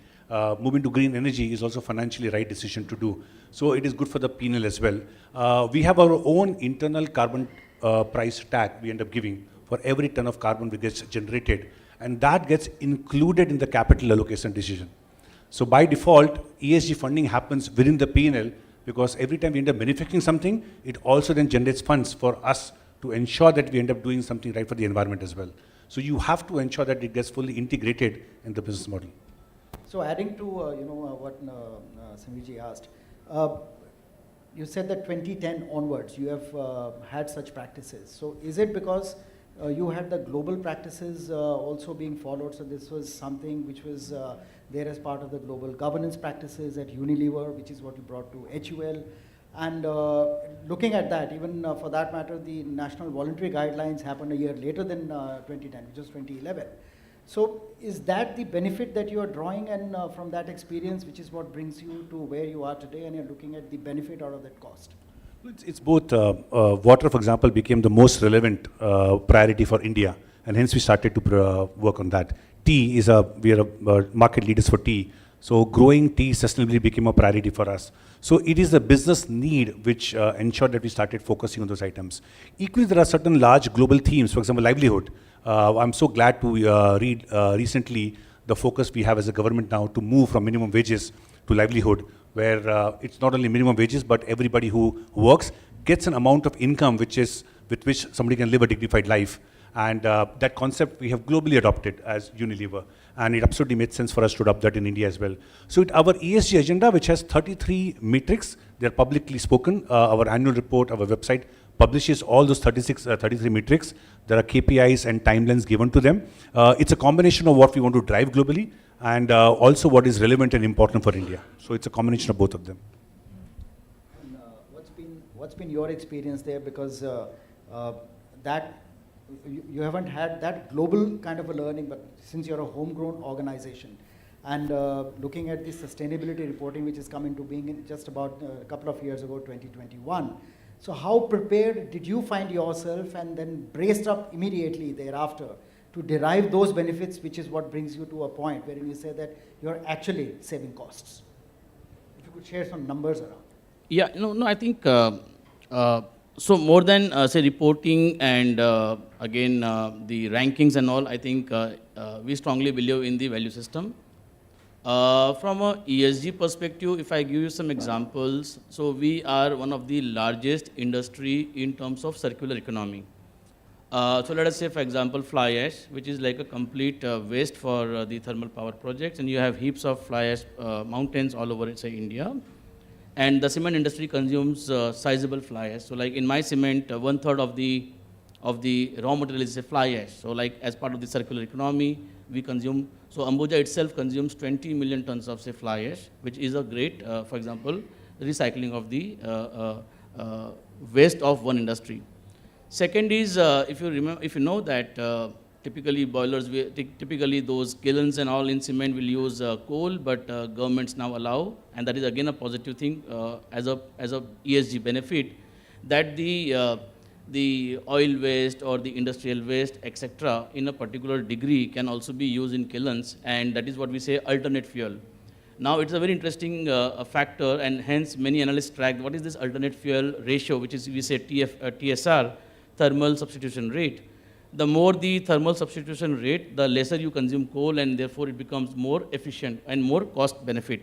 Moving to green energy is also financially right decision to do. So it is good for the P&L as well. We have our own internal carbon price tag we end up giving for every ton of carbon which gets generated, and that gets included in the capital allocation decision. So by default, ESG funding happens within the P&L, because every time we end up manufacturing something, it also then generates funds for us to ensure that we end up doing something right for the environment as well. So you have to ensure that it gets fully integrated in the business model. So adding to what Samiji asked, you said that 2010 onwards you have had such practices. So is it because you had the global practices also being followed? So this was something which was there as part of the global governance practices at Unilever, which is what you brought to HUL. And looking at that, even for that matter, the national voluntary guidelines happened a year later than 2010, which was 2011. So is that the benefit that you are drawing, and from that experience, which is what brings you to where you are today, and you're looking at the benefit out of that cost? It's both. Water, for example, became the most relevant priority for India, and hence we started to work on that. Tea is we are market leaders for tea. So growing tea sustainably became a priority for us. So it is the business need which ensured that we started focusing on those items. Equally, there are certain large global themes, for example, livelihood. I'm so glad to read recently the focus we have as a government now to move from minimum wages to livelihood, where it's not only minimum wages, but everybody who works gets an amount of income with which somebody can live a dignified life. And that concept we have globally adopted as Unilever. And it absolutely made sense for us to adopt that in India as well. So our ESG agenda, which has 33 metrics, they're publicly spoken. Our annual report, our website publishes all those 33 metrics. There are KPIs and timelines given to them. It's a combination of what we want to drive globally and also what is relevant and important for India. So it's a combination of both of them. And, what's been your experience there? Because you haven't had that global kind of a learning, but since you're a homegrown organization, and looking at the sustainability reporting, which is coming to being in just about a couple of years ago, 2021. So how prepared did you find yourself and then braced up immediately thereafter to derive those benefits, which is what brings you to a point wherein you say that you're actually saving costs? If you could share some numbers around. Yeah, no, I think so more than say reporting and again the rankings and all, I think we strongly believe in the value system. From a ESG perspective, if I give you some examples, so we are one of the largest industry in terms of circular economy. So let us say, for example, fly ash, which is like a complete waste for the thermal power projects, and you have heaps of fly ash mountains all over, say, India. And the cement industry consumes sizable fly ash. So like in my cement, 1/3 of the raw material is a fly ash. So like as part of the circular economy, we consume, so Ambuja itself consumes 20 million tons of say fly ash, which is a great, for example, recycling of the waste of one industry. Second is, if you know that typically boilers, typically those kilns and all in cement will use coal, but governments now allow, and that is again a positive thing as a ESG benefit, that the oil waste or the industrial waste, etc., in a particular degree can also be used in kilns, and that is what we say alternate fuel. Now it's a very interesting factor, and hence many analysts track what is this alternate fuel ratio, which is we say TSR, thermal substitution rate. The more the thermal substitution rate, the lesser you consume coal, and therefore it becomes more efficient and more cost benefit.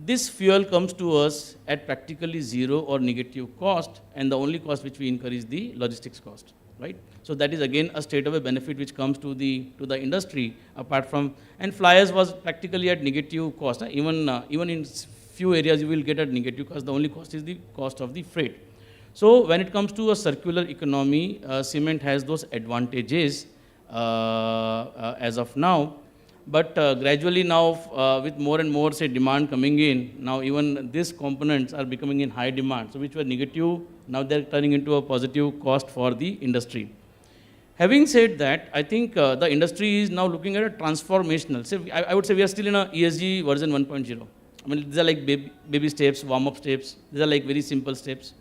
This fuel comes to us at practically zero or negative cost, and the only cost which we incur is the logistics cost, right? So that is again a state of a benefit which comes to the industry, apart from, and fly ash was practically at negative cost. Even in few areas you will get at negative cost. The only cost is the cost of the freight. So when it comes to a circular economy, cement has those advantages as of now. But gradually now, with more and more say demand coming in, now even these components are becoming in high demand. So which were negative, now they're turning into a positive cost for the industry. Having said that, I think the industry is now looking at a transformational. So I would say we are still in a ESG version 1.0. I mean, these are like baby steps, warm-up steps. These are like very simple steps.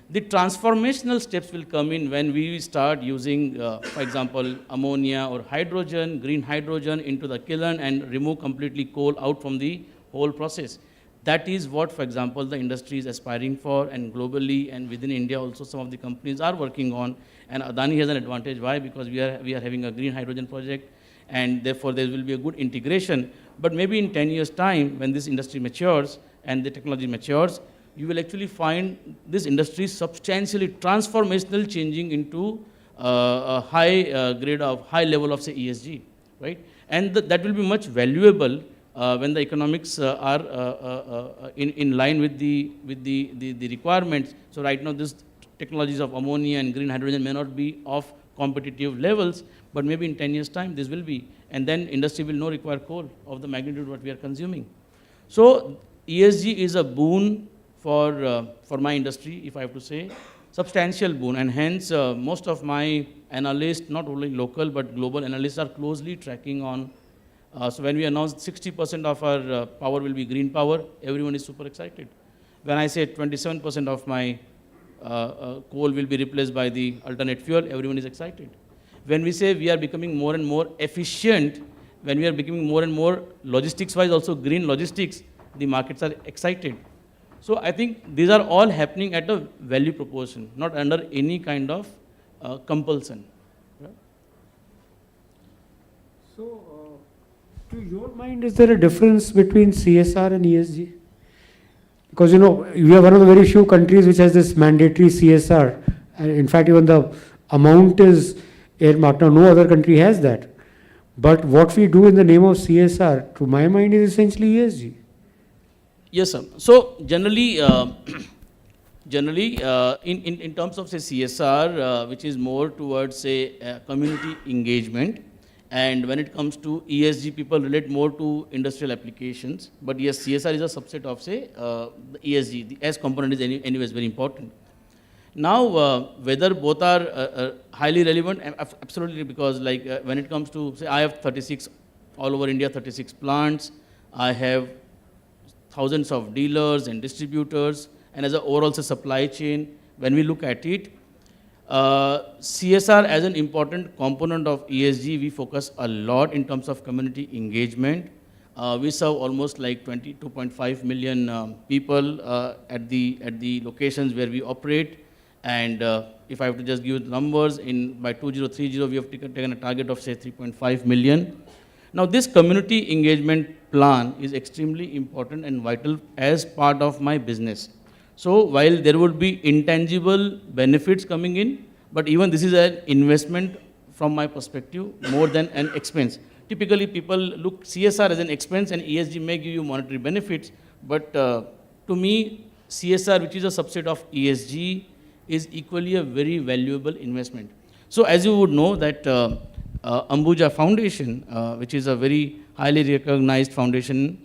The transformational steps will come in when we start using, for example, ammonia or hydrogen, green hydrogen into the kiln and remove completely coal out from the whole process. That is what, for example, the industry is aspiring for, and globally and within India also some of the companies are working on. And Adani has an advantage. Why? Because we are having a green hydrogen project, and therefore there will be a good integration. But maybe in 10 years' time, when this industry matures and the technology matures, you will actually find this industry substantially transformational, changing into a high grade of high level of say ESG, right? And that will be much valuable when the economics are in line with the requirements. So right now, this technologies of ammonia and green hydrogen may not be of competitive levels, but maybe in 10 years' time this will be, and then industry will not require coal of the magnitude what we are consuming. So ESG is a boon for my industry, if I have to say, substantial boon, and hence most of my analysts, not only local but global analysts, are closely tracking on. So when we announced 60% of our power will be green power, everyone is super excited. When I say 27% of my coal will be replaced by the alternate fuel, everyone is excited. When we say we are becoming more and more efficient, when we are becoming more and more logistics-wise also green logistics, the markets are excited. So I think these are all happening at a value proportion, not under any kind of compulsion. Right? So, to your mind, is there a difference between CSR and ESG? Because we are one of the very few countries which has this mandatory CSR. And in fact, even the amount is earmarked. Now, no other country has that. But what we do in the name of CSR, to my mind, is essentially ESG. Yes, sir. So generally, in terms of say CSR, which is more towards say community engagement, and when it comes to ESG, people relate more to industrial applications. But yes, CSR is a subset of say the ESG. The S component is anyways very important. Now, whether both are highly relevant, absolutely, because like when it comes to say I have 36 all over India, 36 plants. I have thousands of dealers and distributors, and as an overall say, supply chain, when we look at it, CSR as an important component of ESG, we focus a lot in terms of community engagement. We serve almost like 22.5 million people at the locations where we operate. And if I have to just give the numbers, by 2030, we have taken a target of say 3.5 million. Now this community engagement plan is extremely important and vital as part of my business. So while there would be intangible benefits coming in, but even this is an investment from my perspective more than an expense. Typically people look CSR as an expense and ESG may give you monetary benefits, but to me CSR, which is a subset of ESG, is equally a very valuable investment. So as you would know that Ambuja Foundation, which is a very highly recognized foundation,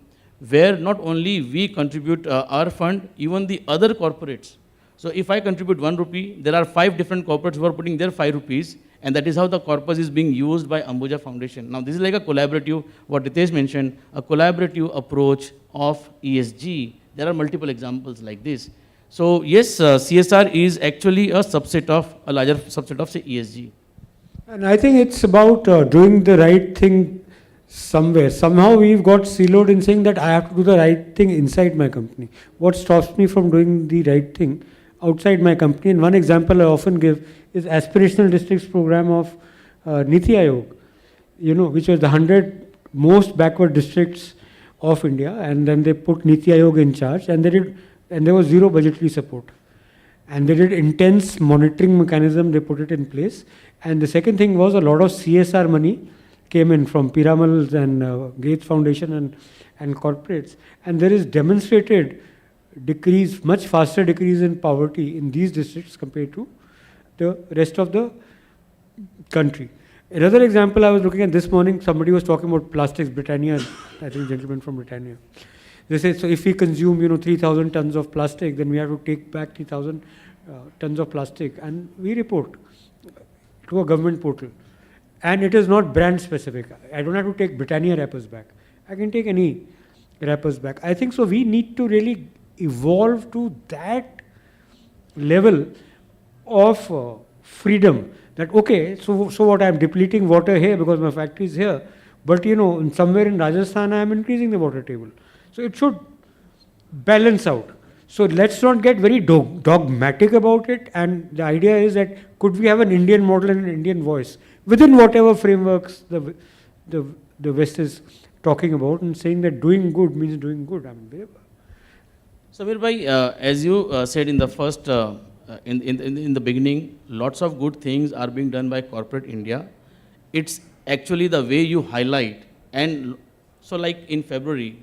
where not only we contribute our fund, even the other corporates. So if I contribute 1 rupee, there are 5 different corporates who are putting their 5 rupees, and that is how the corpus is being used by Ambuja Foundation. Now this is like a collaborative, what Ritesh mentioned, a collaborative approach of ESG. There are multiple examples like this. So yes, CSR is actually a larger subset of say ESG. And I think it's about doing the right thing somewhere. Somehow we've got siloed in saying that I have to do the right thing inside my company. What stops me from doing the right thing outside my company? And one example I often give is aspirational districts program of Niti Aayog, which was the 100 most backward districts of India, and then they put Niti Aayog in charge, and there was zero budgetary support. And they did intense monitoring mechanism, they put it in place. And the second thing was a lot of CSR money came in from Piramal and Gates Foundation and corporates. And there is demonstrated decrease, much faster decrease in poverty in these districts compared to the rest of the country. Another example I was looking at this morning, somebody was talking about plastics, Britannia, I think gentleman from Britannia. They say, so if we consume, 3,000 tons of plastic, then we have to take back 3,000 tons of plastic, and we report to a government portal. And it is not brand specific. I don't have to take Britannia wrappers back. I can take any wrappers back. I think so we need to really evolve to that level of freedom. That, okay, so what, I'm depleting water here because my factory is here, but somewhere in Rajasthan I am increasing the water table. So it should balance out. So let's not get very dogmatic about it. And the idea is that could we have an Indian model and an Indian voice within whatever frameworks the West is talking about, and saying that doing good means doing good. Samir bhai, as you said in the first, in the beginning, lots of good things are being done by corporate India. It's actually the way you highlight. And so like in February,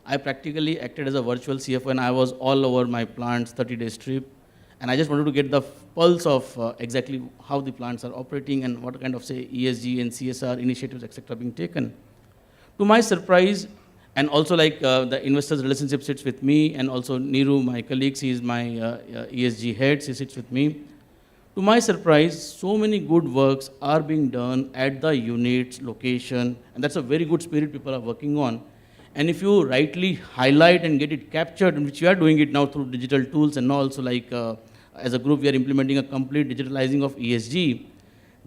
I practically acted as a virtual CFO, and I was all over my plants, 30-day trip, and I just wanted to get the pulse of exactly how the plants are operating and what kind of say ESG and CSR initiatives, etc. being taken. To my surprise, and also like the investors relationship sits with me, and also Neeru, my colleague, he is my ESG head, he sits with me. To my surprise, so many good works are being done at the units, location, and that's a very good spirit people are working on. And if you rightly highlight and get it captured, which we are doing it now through digital tools, and now also like as a group we are implementing a complete digitalizing of ESG,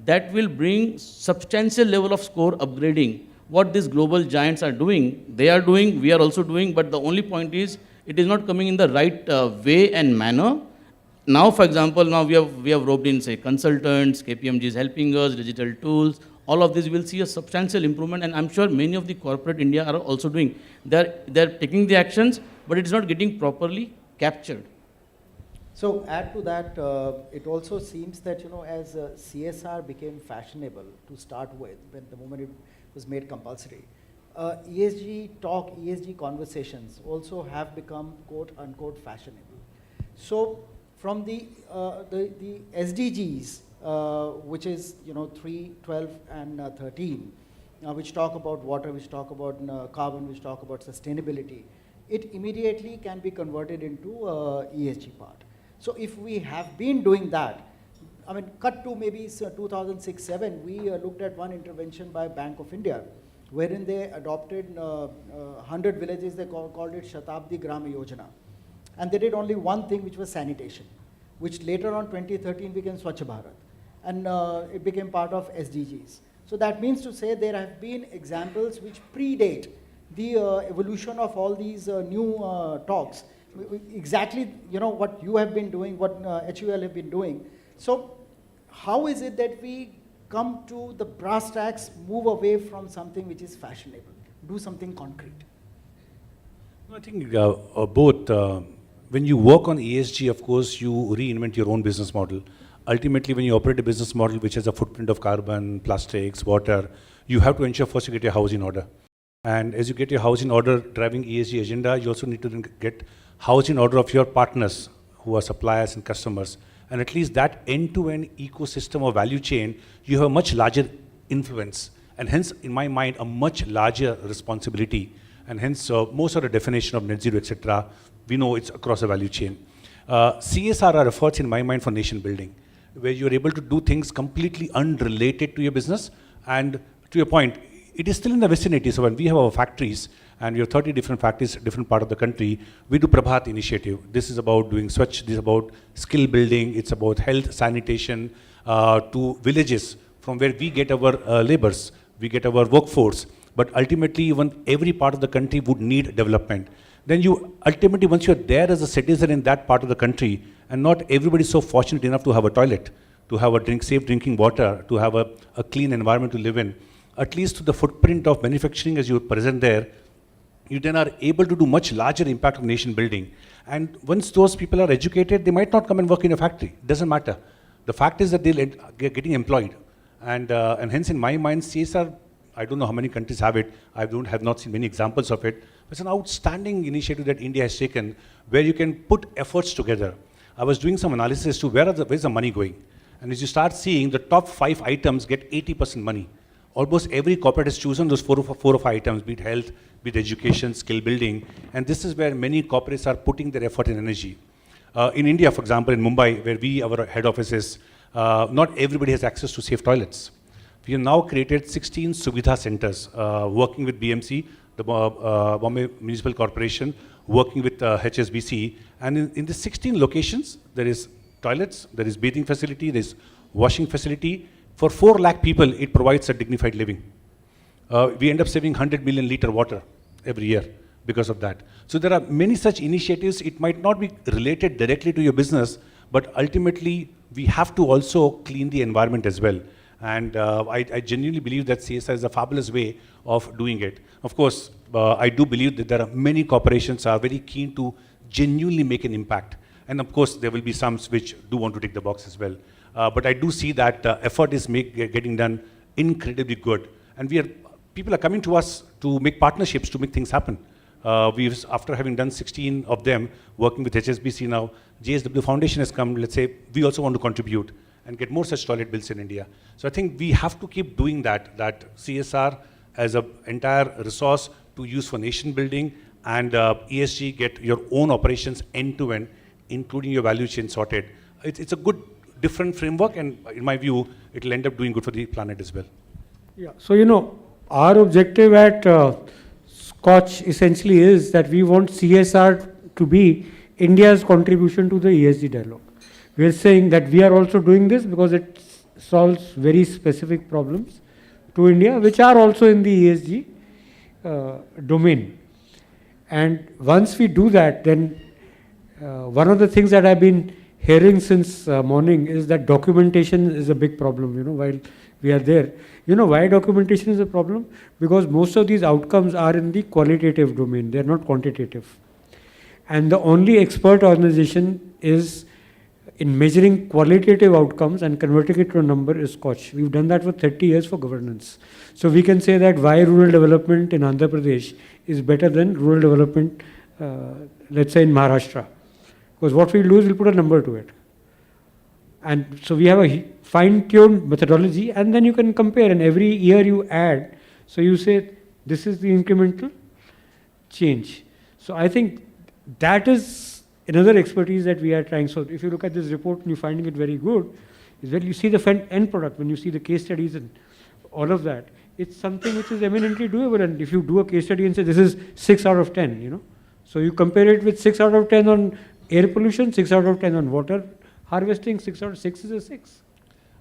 that will bring substantial level of score upgrading. What these global giants are doing, they are doing, we are also doing, but the only point is, it is not coming in the right way and manner. Now, for example, now we have roped in, say, consultants, KPMG is helping us, digital tools, all of this will see a substantial improvement, and I'm sure many of the corporate India are also doing. They're taking the actions, but it is not getting properly captured. So add to that, it also seems that, as CSR became fashionable to start with, when the moment it was made compulsory, ESG talk, ESG conversations also have become quote unquote fashionable. So from the SDGs, which is 3, 12 and 13, which talk about water, which talk about carbon, which talk about sustainability, it immediately can be converted into ESG part. So if we have been doing that, I mean, cut to maybe 2006-07, we looked at one intervention by Bank of India, wherein they adopted 100 villages, they called it Shatabdi Gram Yojana. And they did only one thing, which was sanitation, which later on 2013 became Swachh Bharat. And it became part of SDGs. So that means to say there have been examples which predate the evolution of all these new talks. Exactly, what you have been doing, what HUL have been doing. So how is it that we come to the brass tacks, move away from something which is fashionable, do something concrete? I think both. When you work on ESG, of course, you reinvent your own business model. Ultimately, when you operate a business model which has a footprint of carbon, plastics, water, you have to ensure first you get your house in order. And as you get your house in order, driving ESG agenda, you also need to get house in order of your partners who are suppliers and customers. And at least that end-to-end ecosystem or value chain, you have a much larger influence. And hence, in my mind, a much larger responsibility. And hence, most of the definition of net zero, etc., we know it's across the value chain. CSR are efforts, in my mind, for nation building, where you're able to do things completely unrelated to your business. And to your point, it is still in the vicinity. So when we have our factories, and we have 30 different factories, different part of the country, we do Prabhat initiative. This is about doing Swachh, this is about skill building, it's about health, sanitation, to villages from where we get our laborers, we get our workforce. But ultimately, even every part of the country would need development. Then you, ultimately, once you're there as a citizen in that part of the country, and not everybody is so fortunate enough to have a toilet, to have a safe drinking water, to have a clean environment to live in, at least to the footprint of manufacturing as you present there, you then are able to do much larger impact of nation building. And once those people are educated, they might not come and work in a factory. It doesn't matter. The fact is that they're getting employed. And hence, in my mind, CSR, I don't know how many countries have it. I have not seen many examples of it. But it's an outstanding initiative that India has taken, where you can put efforts together. I was doing some analysis to where's the money going. And as you start seeing, the top 5 items get 80% money. Almost every corporate has chosen those 4 or 5 items, be it health, be it education, skill building. And this is where many corporates are putting their effort and energy. In India, for example, in Mumbai, where our head office is, not everybody has access to safe toilets. We have now created 16 Suvidha centers, working with BMC, the Bombay Municipal Corporation, working with HSBC. And in the 16 locations, there is toilets, there is bathing facility, there is washing facility. For 4 lakh people, it provides a dignified living. We end up saving 100 million liter water every year because of that. So there are many such initiatives. It might not be related directly to your business, but ultimately, we have to also clean the environment as well. And I genuinely believe that CSR is a fabulous way of doing it. Of course, I do believe that there are many corporations are very keen to genuinely make an impact. And of course, there will be some which do want to tick the box as well. But I do see that effort is getting done incredibly good. And people are coming to us to make partnerships to make things happen. After having done 16 of them, working with HSBC now, JSW Foundation has come, let's say, we also want to contribute and get more such toilet bills in India. So I think we have to keep doing that CSR as an entire resource to use for nation building, and ESG get your own operations end to end, including your value chain sorted. It's a good, different framework, and in my view, it'll end up doing good for the planet as well. Yeah, so our objective at SKOCH essentially is that we want CSR to be India's contribution to the ESG dialogue. We are saying that we are also doing this because it solves very specific problems to India, which are also in the ESG domain. And once we do that, then one of the things that I've been hearing since morning is that documentation is a big problem, while we are there. Why documentation is a problem? Because most of these outcomes are in the qualitative domain, they are not quantitative. And the only expert organization is in measuring qualitative outcomes and converting it to a number is SKOCH. We've done that for 30 years for governance. So we can say that why rural development in Andhra Pradesh is better than rural development, let's say in Maharashtra. Because what we'll do is we'll put a number to it. And so we have a fine-tuned methodology, and then you can compare, and every year you add. So you say, this is the incremental change. So I think that is another expertise that we are trying. So if you look at this report and you're finding it very good, is that you see the end product, when you see the case studies and all of that, it's something which is eminently doable. And if you do a case study and say, this is 6 out of 10, So you compare it with 6 out of 10 on air pollution, 6 out of 10 on water harvesting, 6 out of 6 is a 6.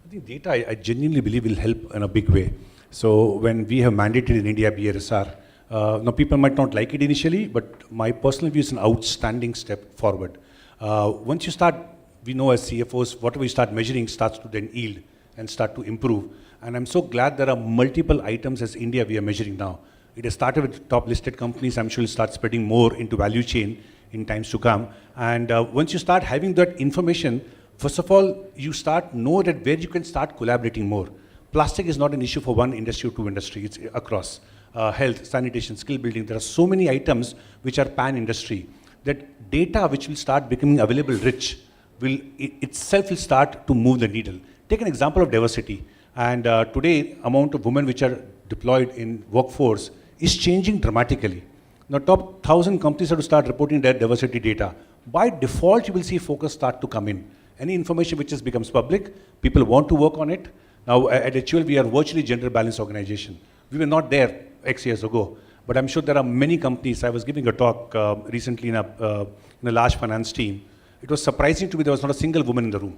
I think data, I genuinely believe, will help in a big way. So when we have mandated in India BRSR, now people might not like it initially, but my personal view is an outstanding step forward. Once you start, we know as CFOs, whatever you start measuring starts to then yield and start to improve. And I'm so glad there are multiple items as India we are measuring now. It has started with top listed companies. I'm sure it'll start spreading more into value chain in times to come. And once you start having that information, first of all, you start know that where you can start collaborating more. Plastic is not an issue for one industry or two industry, it's across. Health, sanitation, skill building, there are so many items which are pan-industry. That data which will start becoming available rich will itself will start to move the needle. Take an example of diversity. And today, amount of women which are deployed in workforce is changing dramatically. Now, top 1,000 companies have to start reporting their diversity data. By default, you will see focus start to come in. Any information which just becomes public, people want to work on it. Now, at HUL, we are virtually gender balanced organization. We were not there X years ago, but I'm sure there are many companies. I was giving a talk recently in a large finance team. It was surprising to me there was not a single woman in the room.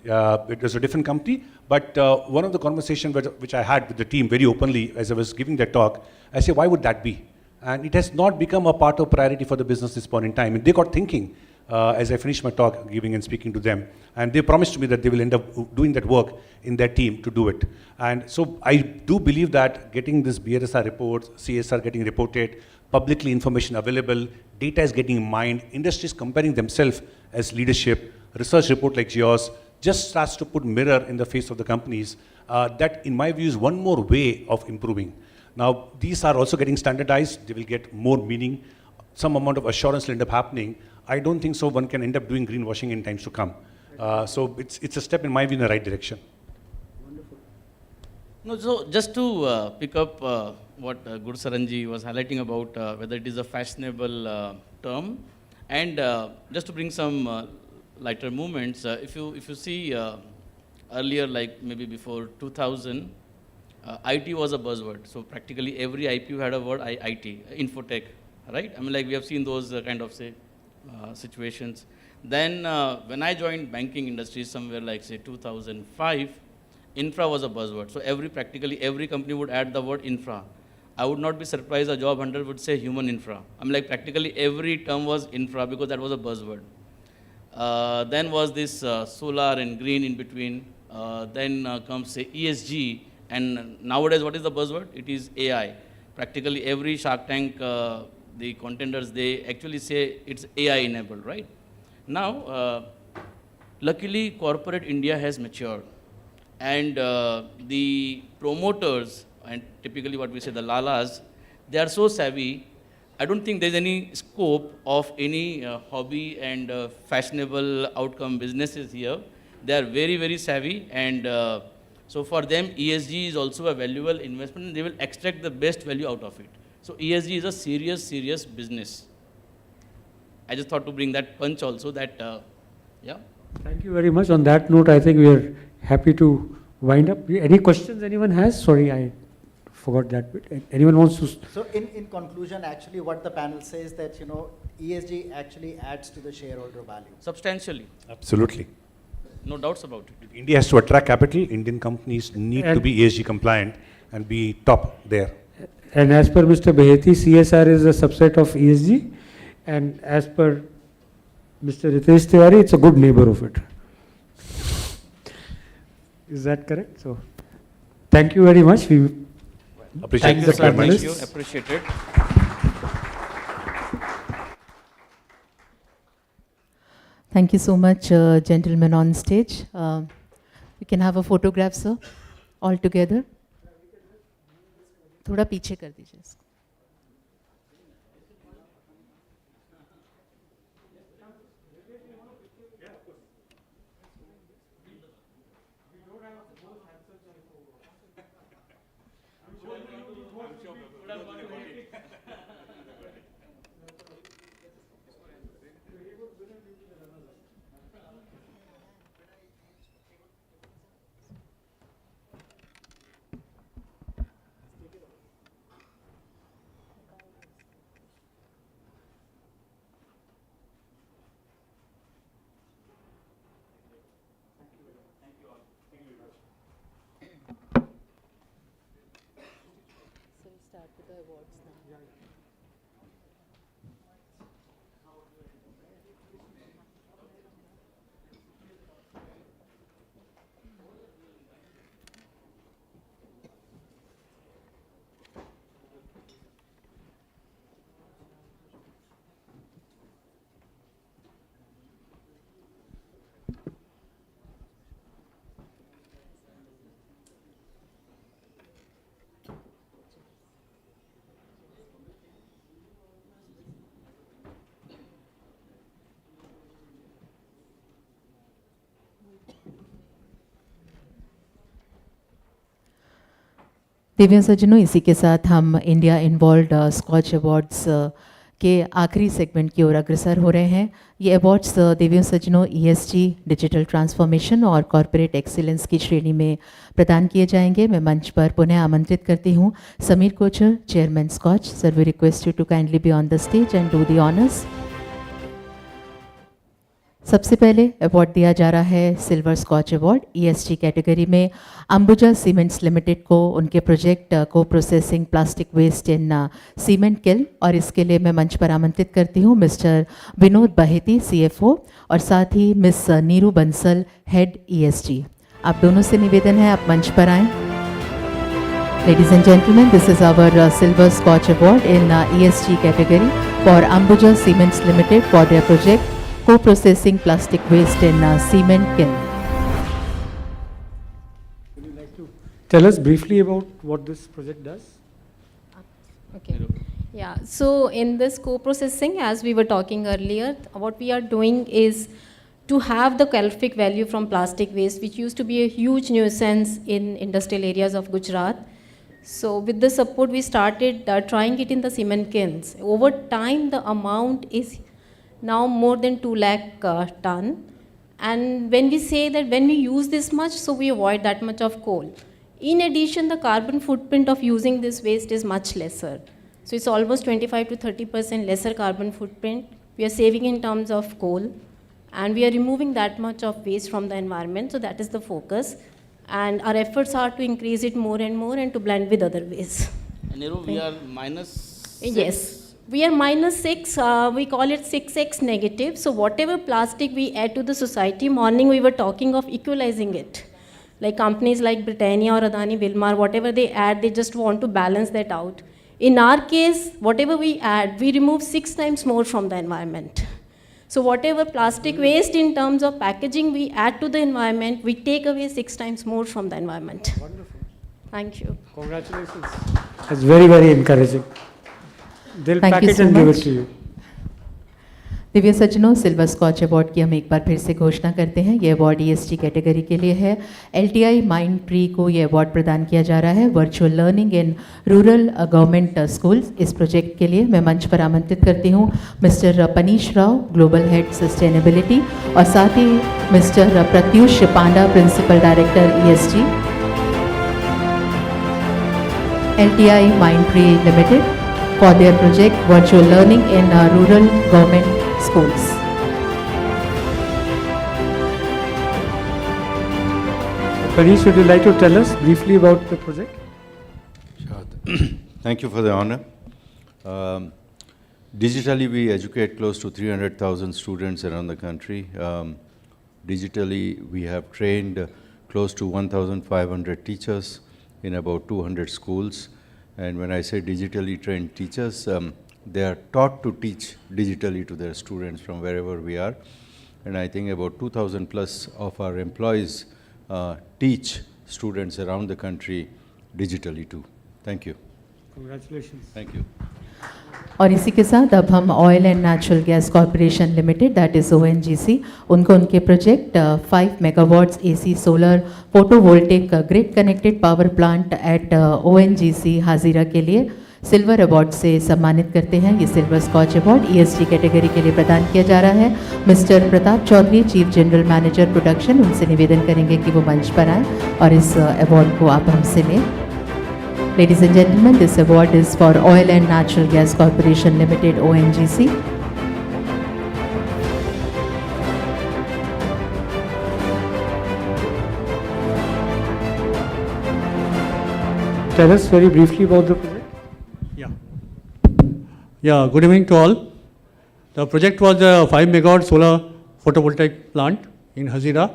It was a different company, but one of the conversations which I had with the team very openly as I was giving that talk, I said, why would that be? And it has not become a part of priority for the business this point in time. And they got thinking as I finished my talk, giving and speaking to them. And they promised to me that they will end up doing that work in their team to do it. And so I do believe that getting this BRSR reports, CSR getting reported, publicly information available, data is getting mined, industries comparing themselves as leadership, research report like yours, just starts to put mirror in the face of the companies. That, in my view, is one more way of improving. Now, these are also getting standardized. They will get more meaning. Some amount of assurance will end up happening. I don't think so one can end up doing greenwashing in times to come. So it's a step, in my view, in the right direction. Wonderful. No, so just to pick up what Guru Saranji was highlighting about whether it is a fashionable term, and just to bring some lighter movements, if you see earlier, like maybe before 2000, IT was a buzzword. So practically every IPO had a word IT, infotech, right? I mean, like we have seen those kind of situations. Then when I joined banking industry somewhere like say 2005, infra was a buzzword. So practically every company would add the word infra. I would not be surprised a job hunter would say human infra. I'm like practically every term was infra because that was a buzzword. Then was this solar and green in between. Then comes say ESG, and nowadays what is the buzzword? It is AI. Practically every Shark Tank, the contenders, they actually say it's AI enabled, right? Now, luckily corporate India has matured, and the promoters, and typically what we say the lalas, they are so savvy. I don't think there's any scope of any hobby and fashionable outcome businesses here. They are very, very savvy, and so for them, ESG is also a valuable investment, and they will extract the best value out of it. So ESG is a serious, serious business. I just thought to bring that punch also that, yeah. Thank you very much. On that note, I think we are happy to wind up. Any questions anyone has? Sorry, I forgot that bit. Anyone wants to? So in conclusion, actually what the panel says that, ESG actually adds to the shareholder value. Substantially. Absolutely. No doubts about it. If India has to attract capital, Indian companies need to be ESG compliant and be top there. And as per Mr. Beheti, CSR is a subset of ESG, and as per Mr. Ritesh Tiwari, it's a good neighbor of it. Is that correct? So, thank you very much. We Appreciate thank the the Sir, thank panelists. you. Appreciate it. Thank you so much, gentlemen on stage. We can have a photograph, sir, all together. थोड़ा पीछे कर दीजिए इसको. दिव्य सज्जनों, इसी के साथ हम इंडिया इन्वॉल्व स्कॉच अवार्ड्स के आखिरी सेगमेंट की ओर अग्रसर हो रहे हैं। ये अवार्ड्स दिव्य सज्जनों ESG, डिजिटल ट्रांसफॉर्मेशन और कॉरपोरेट एक्सीलेंस की श्रेणी में प्रदान किए जाएंगे। मैं मंच पर पुनः आमंत्रित करती हूँ Sameer Kochhar, chairman Skoch. Sir, we request you to kindly be on the stage and do the honours. सबसे पहले अवार्ड दिया जा रहा है silver scotch award ESG category में अंबुजा सीमेंट्स लिमिटेड को उनके प्रोजेक्ट को processing plastic waste in cement kiln, और इसके लिए मैं मंच पर आमंत्रित करती हूँ मिस्टर विनोद बहेती CFO और साथ ही miss Neeru Bansal head ESG। आप दोनों से निवेदन है आप मंच पर आएँ। Ladies and gentlemen, this is our Silver Scotch Award in ESG category for Ambuja Cements Limited for their project co-processing plastic waste in cement kiln. Would you like to tell us briefly about what this project does? Okay. Yeah, so in this co-processing, as we were talking earlier, what we are doing is to have the calorific value from plastic waste, which used to be a huge nuisance in industrial areas of Gujarat. So with the support, we started trying it in the cement kilns. Over time, the amount is now more than 2 lakh ton. And when we say that when we use this much, so we avoid that much of coal. In addition, the carbon footprint of using this waste is much lesser. So it's almost 25 to 30% lesser carbon footprint. We are saving in terms of coal, and we are removing that much of waste from the environment. So that is the focus. And our efforts are to increase it more and more and to blend with other ways. Niru, we are minus 6. Yes. We are -6, we call it 6x negative. So whatever plastic we add to the society, morning we were talking of equalizing it. Like companies like Britannia or Adani Wilmar, whatever they add, they just want to balance that out. In our case, whatever we add, we remove 6 times more from the environment. So whatever plastic waste in terms of packaging we add to the environment, we take away 6 times more from the environment. Wonderful. Thank you. Congratulations. That's very, very encouraging. They'll Thank pack you it so and give much. it to you. Divya सज्जनों, silver scotch award की हम एक बार फिर से घोषणा करते हैं। ये अवार्ड ESG कैटेगरी के लिए है। LTI माइंड ट्री को ये अवार्ड प्रदान किया जा रहा है virtual learning in rural government schools. इस प्रोजेक्ट के लिए मैं मंच पर आमंत्रित करती हूँ mister Panish Rao, global head sustainability, और साथ ही mister Pratyush Panda, principal director ESG LTI Mindtree limited for their project virtual learning in rural government schools. Panish, would you like to tell us briefly about the project? Sure. Thank you for the honor. Digitally, we educate close to 300,000 students around the country. Digitally, we have trained close to 1,500 teachers in about 200 schools. And when I say digitally trained teachers, they are taught to teach digitally to their students from wherever we are. And I think about 2,000 plus of our employees teach students around the country digitally too. Thank you. Congratulations. Thank you. और इसी के साथ अब हम oil and natural gas corporation limited, that is ONGC, उनको उनके project 5 megawatts AC solar photovoltaic grid connected power plant at ONGC Hazira के लिए सिल्वर अवार्ड से सम्मानित करते हैं। ये silver scotch award ESG category के लिए प्रदान किया जा रहा है। Mister Pratap Chaudhary, chief general manager production, उनसे निवेदन करेंगे कि वो मंच पर आएँ और इस अवार्ड को आप हमसे लें। Ladies and gentlemen, this award is for Oil and Natural Gas Corporation Limited, ONGC. Tell us very briefly about the project. Yeah. Yeah, good evening to all. The project was a 5 megawatt solar photovoltaic plant in Hazira.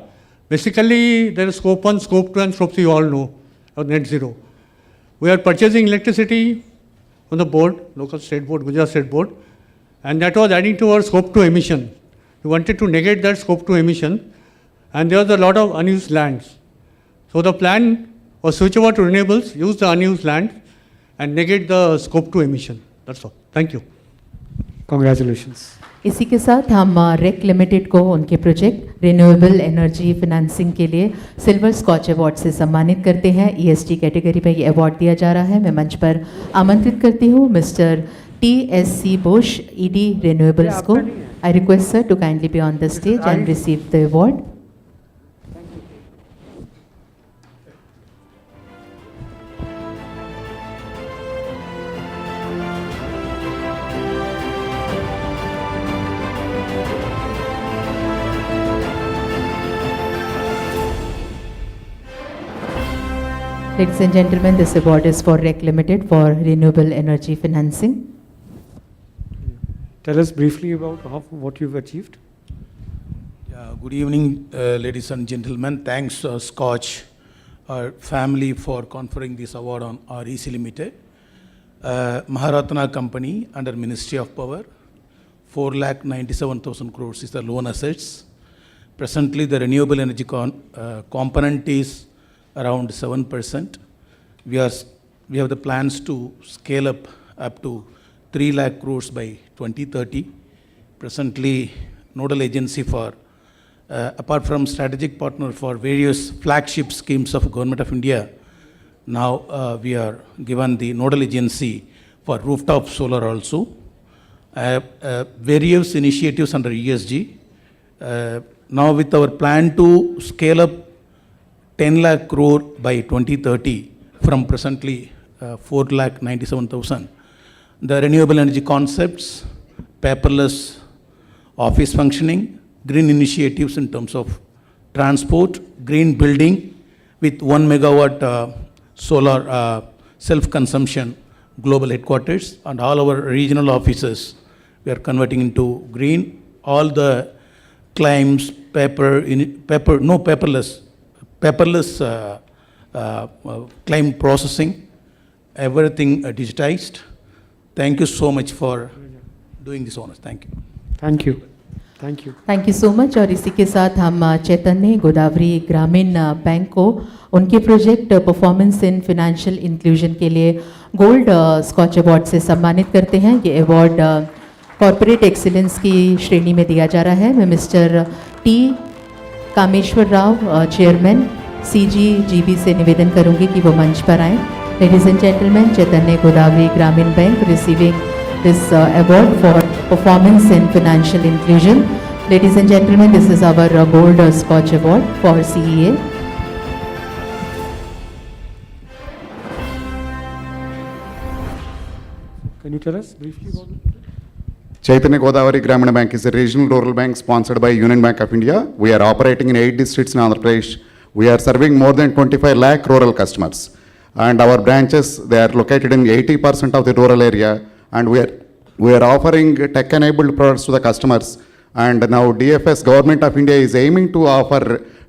Basically, there is scope 1, scope 2 and scope 3, you all know, of net zero. We are purchasing electricity from the board, local state board, Gujarat state board, and that was adding to our scope 2 emission. We wanted to negate that scope 2 emission, and there was a lot of unused lands. So the plan was switch over to renewables, use the unused land, and negate the scope 2 emission. That's all. Thank you. Congratulations. इसी के साथ हम rake limited को उनके project renewable energy financing के लिए silver scotch award से सम्मानित करते हैं। ईएसटी कैटेगरी में ये अवार्ड दिया जा रहा है। मैं मंच पर आमंत्रित करती हूँ mister TSC Bush, ED Renewables को। I request sir to kindly be on the stage and receive the award. Ladies and gentlemen, this award is for REC Limited for renewable energy financing. Tell us briefly about what you've achieved. Good evening, ladies and gentlemen. Thanks, Scotch, our family, for conferring this award on REC Limited. Maharatna Company under Ministry of Power, 4,97,000 crores is the loan assets. Presently, the renewable energy component is around 7%. We have the plans to scale up to 3 lakh crores by 2030. Presently, nodal agency for, apart from strategic partner for various flagship schemes of Government of India, now we are given the nodal agency for rooftop solar also. Various initiatives under ESG. Now with our plan to scale up 10 lakh crore by 2030 from presently 4,97,000. The renewable energy concepts, paperless office functioning, green initiatives in terms of transport, green building with 1 megawatt solar self-consumption global headquarters, and all our regional offices we are converting into green. All the claims, paperless claim processing, everything digitized. Thank you so much for doing this honors. Thank you. Thank you. Thank you. Thank you so much. और इसी के साथ हम चैतन्य गोदावरी ग्रामीण bank को उनके project performance in financial inclusion के लिए गोल्ड स्कॉच अवार्ड से सम्मानित करते हैं। ये अवार्ड कॉरपोरेट एक्सीलेंस की श्रेणी में दिया जा रहा है। मैं mister T Kameshwar Rao chairman CGGB से निवेदन करूंगी कि वो मंच पर आएं। लेडीज एंड जेंटलमैन, चैतन्य गोदावरी ग्रामीण bank receiving this award for performance in financial inclusion. Ladies and gentlemen, this is our gold Scotch award for CEA. Can you tell us briefly about it? Chaitanya Godavari Gramina Bank is a regional rural bank sponsored by Union Bank of India. We are operating in 8 districts in Andhra Pradesh. We are serving more than 25 lakh rural customers. And our branches, they are located in 80% of the rural area. And we are offering tech-enabled products to the customers. And now DFS, Government of India, is aiming to offer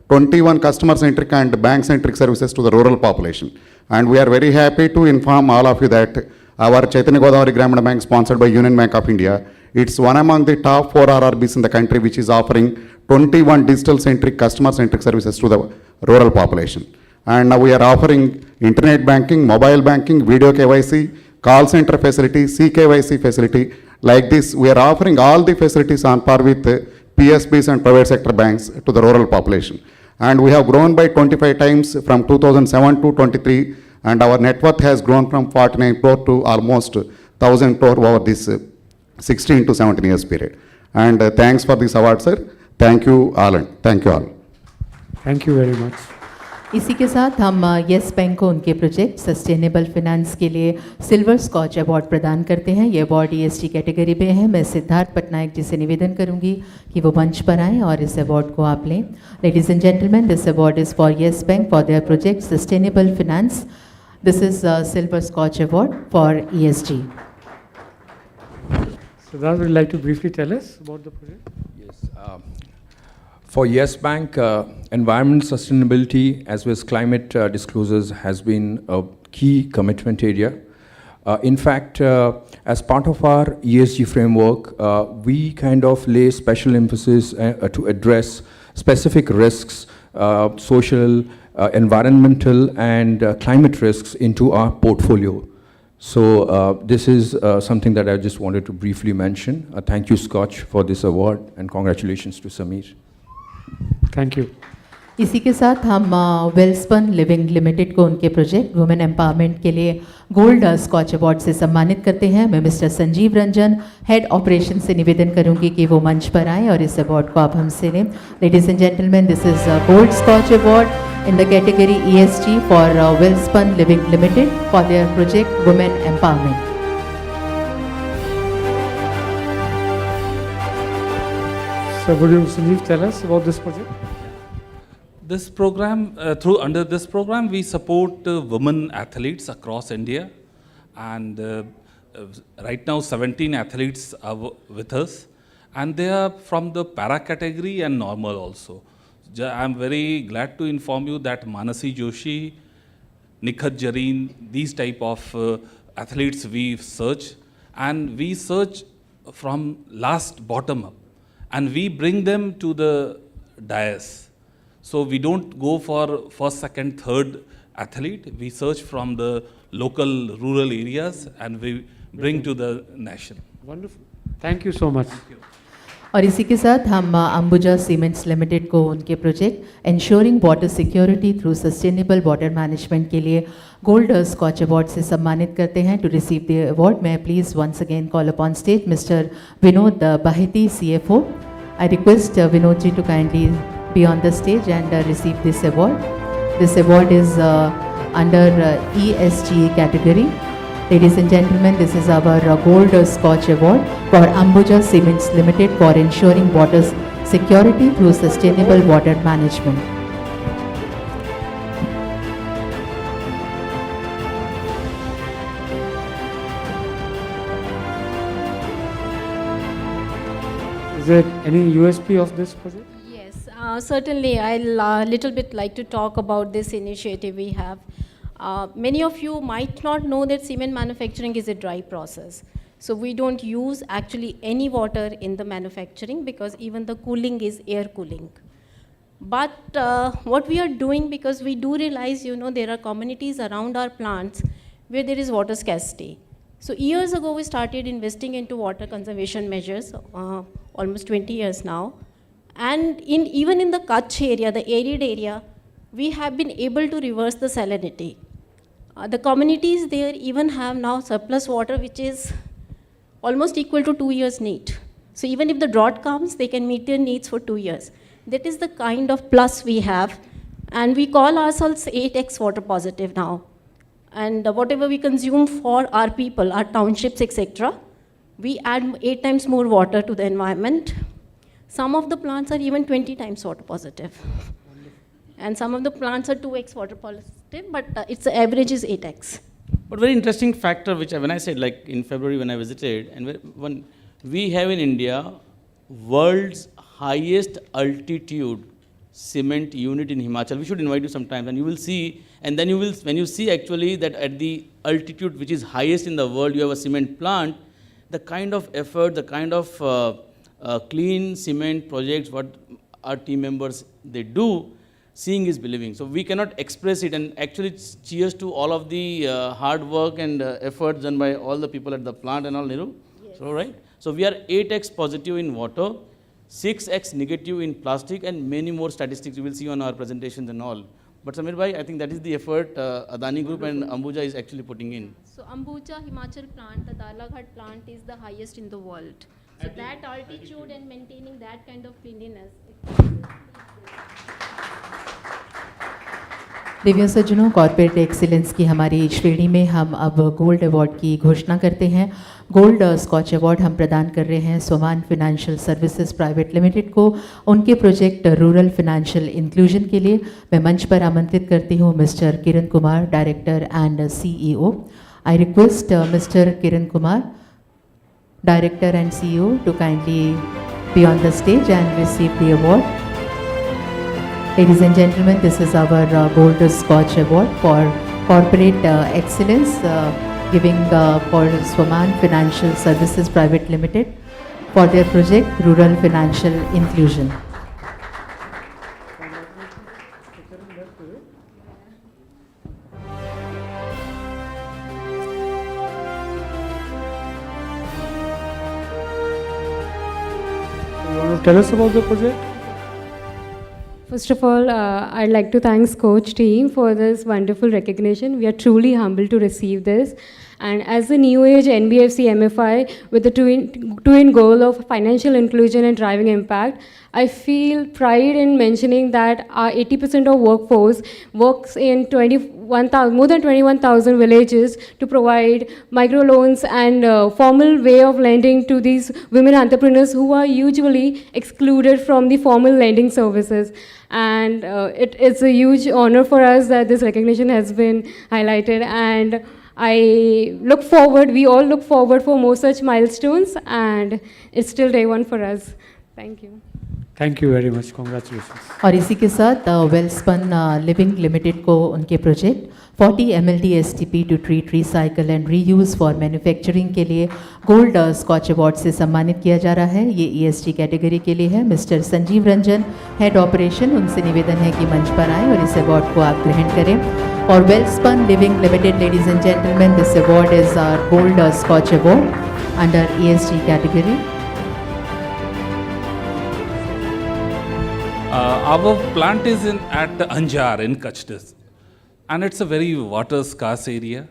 21 customer-centric and bank-centric services to the rural population. And we are very happy to inform all of you that our Chaitanya Godavari Gramina Bank, sponsored by Union Bank of India, it's one among the top 4 RRBs in the country which is offering 21 digital-centric, customer-centric services to the rural population. And now we are offering internet banking, mobile banking, video KYC, call center facility, CKYC facility. Like this, we are offering all the facilities on par with PSBs and private sector banks to the rural population. And we have grown by 25 times from 2007 to 23, and our net worth has grown from 49 crore to almost 1,000 crore over this 16 to 17 years period. And thanks for this award, sir. Thank you all. Thank you all. Thank you very much. इसी के साथ हम yes bank को उनके project sustainable finance के लिए silver scotch award प्रदान करते हैं। ये अवार्ड ESG कैटेगरी में है। मैं सिद्धार्थ पटनायक जी से निवेदन करूंगी कि वो मंच पर आएँ और इस अवार्ड को आप लें। Ladies and gentleman, this award is for Yes Bank for their project sustainable finance. This is silver scotch award for ESG. Siddharth, would you like to briefly tell us about the project? Yes. For Yes Bank, environment sustainability as well as climate disclosures has been a key commitment area. In fact, as part of our ESG framework, we kind of lay special emphasis to address specific risks, social, environmental, and climate risks into our portfolio. So this is something that I just wanted to briefly mention. Thank you, Scotch, for this award, and congratulations to Sameer. Thank you. इसी के साथ हम Welspun living limited को उनके project women empowerment के लिए gold scotch award से सम्मानित करते हैं। मैं mister Sanjeev Ranjan, head operation से निवेदन करूंगी कि वो मंच पर आएँ और इस अवार्ड को आप हमसे लें। Ladies and gentleman, this is gold scotch award in the category ESG for Welspun Living Limited for their project Women Empowerment. So would you, Sanjeev, tell us about this project? This program, under this program, we support women athletes across India, and right now 17 athletes are with us, and they are from the para category and normal also. I'm very glad to inform you that Manasi Joshi, Nikhat Jareen, these type of athletes we search, and we search from last bottom up, and we bring them to the dais. So we don't go for first, second, third athlete. We search from the local rural areas and we bring to the national. Wonderful. Thank you so much. Thank you. और इसी के साथ हम Ambuja cements limited को उनके project ensuring water security through sustainable water management के लिए gold scotch award से सम्मानित करते हैं। टू रिसीव द अवार्ड मैं please once again call upon stage mister Vinod Bahety, CFO. I request Vinod ji to kindly be on the stage and receive this award. This award is under ESG category. Ladies and gentlemen, this is our Gold Scotch Award for Ambuja Cements Limited for ensuring water security through sustainable water management. Is there any USP of this project? Yes, certainly. I'll little bit like to talk about this initiative we have. Many of you might not know that cement manufacturing is a dry process. So we don't use actually any water in the manufacturing because even the cooling is air cooling. But what we are doing, because we do realize, there are communities around our plants where there is water scarcity. So years ago, we started investing into water conservation measures, almost 20 years now. And even in the Kutch area, the arid area, we have been able to reverse the salinity. The communities there even have now surplus water, which is almost equal to 2 years' need. So even if the drought comes, they can meet their needs for 2 years. That is the kind of plus we have. And we call ourselves 8x water positive now. And whatever we consume for our people, our townships, etc., we add 8 times more water to the environment. Some of the plants are even 20 times water positive. And some of the plants are 2x water positive, but its average is 8x. But very interesting factor, which when I said, like in February when I visited, and when we have in India world's highest altitude cement unit in Himachal. We should invite you sometime, and you will see. And then you will, when you see actually that at the altitude which is highest in the world, you have a cement plant. The kind of effort, the kind of clean cement projects what our team members they do, seeing is believing. So we cannot express it, and actually cheers to all of the hard work and efforts done by all the people at the plant and all, Niru. Yes. So right. So we are 8x positive in water, 6x negative in plastic, and many more statistics you will see on our presentations and all. But Samir bhai, I think that is the effort Adani Group and Ambuja is actually putting in. So Ambuja Himachal plant, the Dalaghat plant is the highest in the world. So that altitude and maintaining that kind of cleanliness. Divya सज्जनों, corporate excellence की हमारी श्रेणी में हम अब gold award की घोषणा करते हैं। गोल्ड स्कॉच अवार्ड हम प्रदान कर रहे हैं सोमान फाइनेंशियल सर्विसेज प्राइवेट लिमिटेड को उनके प्रोजेक्ट रूरल फाइनेंशियल इंक्लूजन के लिए। मैं मंच पर आमंत्रित करती हूँ mister Kiran Kumar, director and CEO. I request mister Kiran Kumar Director and CEO, to kindly be on the stage and receive the award. Ladies and gentlemen, this is our Gold Scotch Award for Corporate Excellence, giving for Swaman Financial Services Private Limited for their project Rural Financial Inclusion. You want to tell us about the project? First of all, I'd like to thank SKOCH team for this wonderful recognition. We are truly humbled to receive this. And as the new age NBFC MFI with the twin goal of financial inclusion and driving impact, I feel pride in mentioning that our 80% of workforce works in more than 21,000 villages to provide microloans and formal way of lending to these women entrepreneurs who are usually excluded from the formal lending services. And it's a huge honor for us that this recognition has been highlighted. And we all look forward for more such milestones, and it's still day one for us. Thank you. Thank you very much. Congratulations. और इसी के साथ Welspun living limited को उनके project 40 MLD STP to treat recycle and reuse for manufacturing के लिए gold scotch award से सम्मानित किया जा रहा है। ये ESG कैटेगरी के लिए है। Mister Sanjeev Ranjan, head operation, उनसे निवेदन है कि मंच पर आएँ और इस अवार्ड को आप ग्रहण करें। और Welspun living limited, ladies and gentleman, this award is our gold scotch award under ESG category. Our plant is at Anjar in Kutch district, and it's a very water scarce area.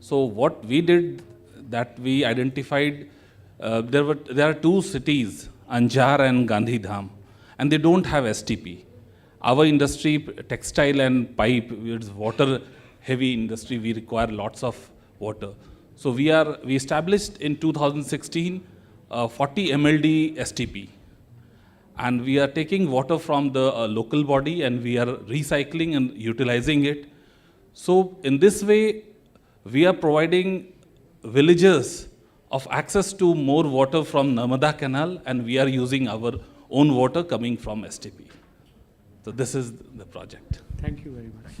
So what we did, that we identified there are two cities, Anjar and Gandhidham, and they don't have STP. Our industry, textile and pipe, it's water heavy industry, we require lots of water. So we established in 2016 40 MLD STP. And we are taking water from the local body and we are recycling and utilizing it. So in this way, we are providing villagers of access to more water from Narmada Canal, and we are using our own water coming from STP. So this is the project. Thank you very much.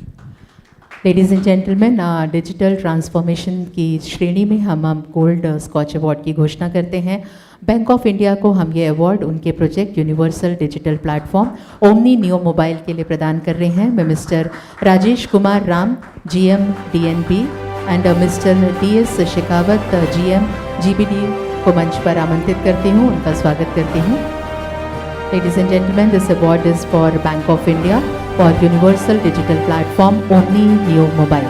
Ladies and gentleman, digital transformation की श्रेणी में हम gold scotch award की घोषणा करते हैं। Bank of India को हम ये अवार्ड उनके project universal digital platform omni neo mobile के लिए प्रदान कर रहे हैं। मैं mister Rajesh Kumar Ram, GM DNB, and mister DS Shekhawat, GM GBD को मंच पर आमंत्रित करती हूँ, उनका स्वागत करती हूँ। Ladies and gentlemen, this award is for Bank of India for Universal Digital Platform Omni Neo Mobile.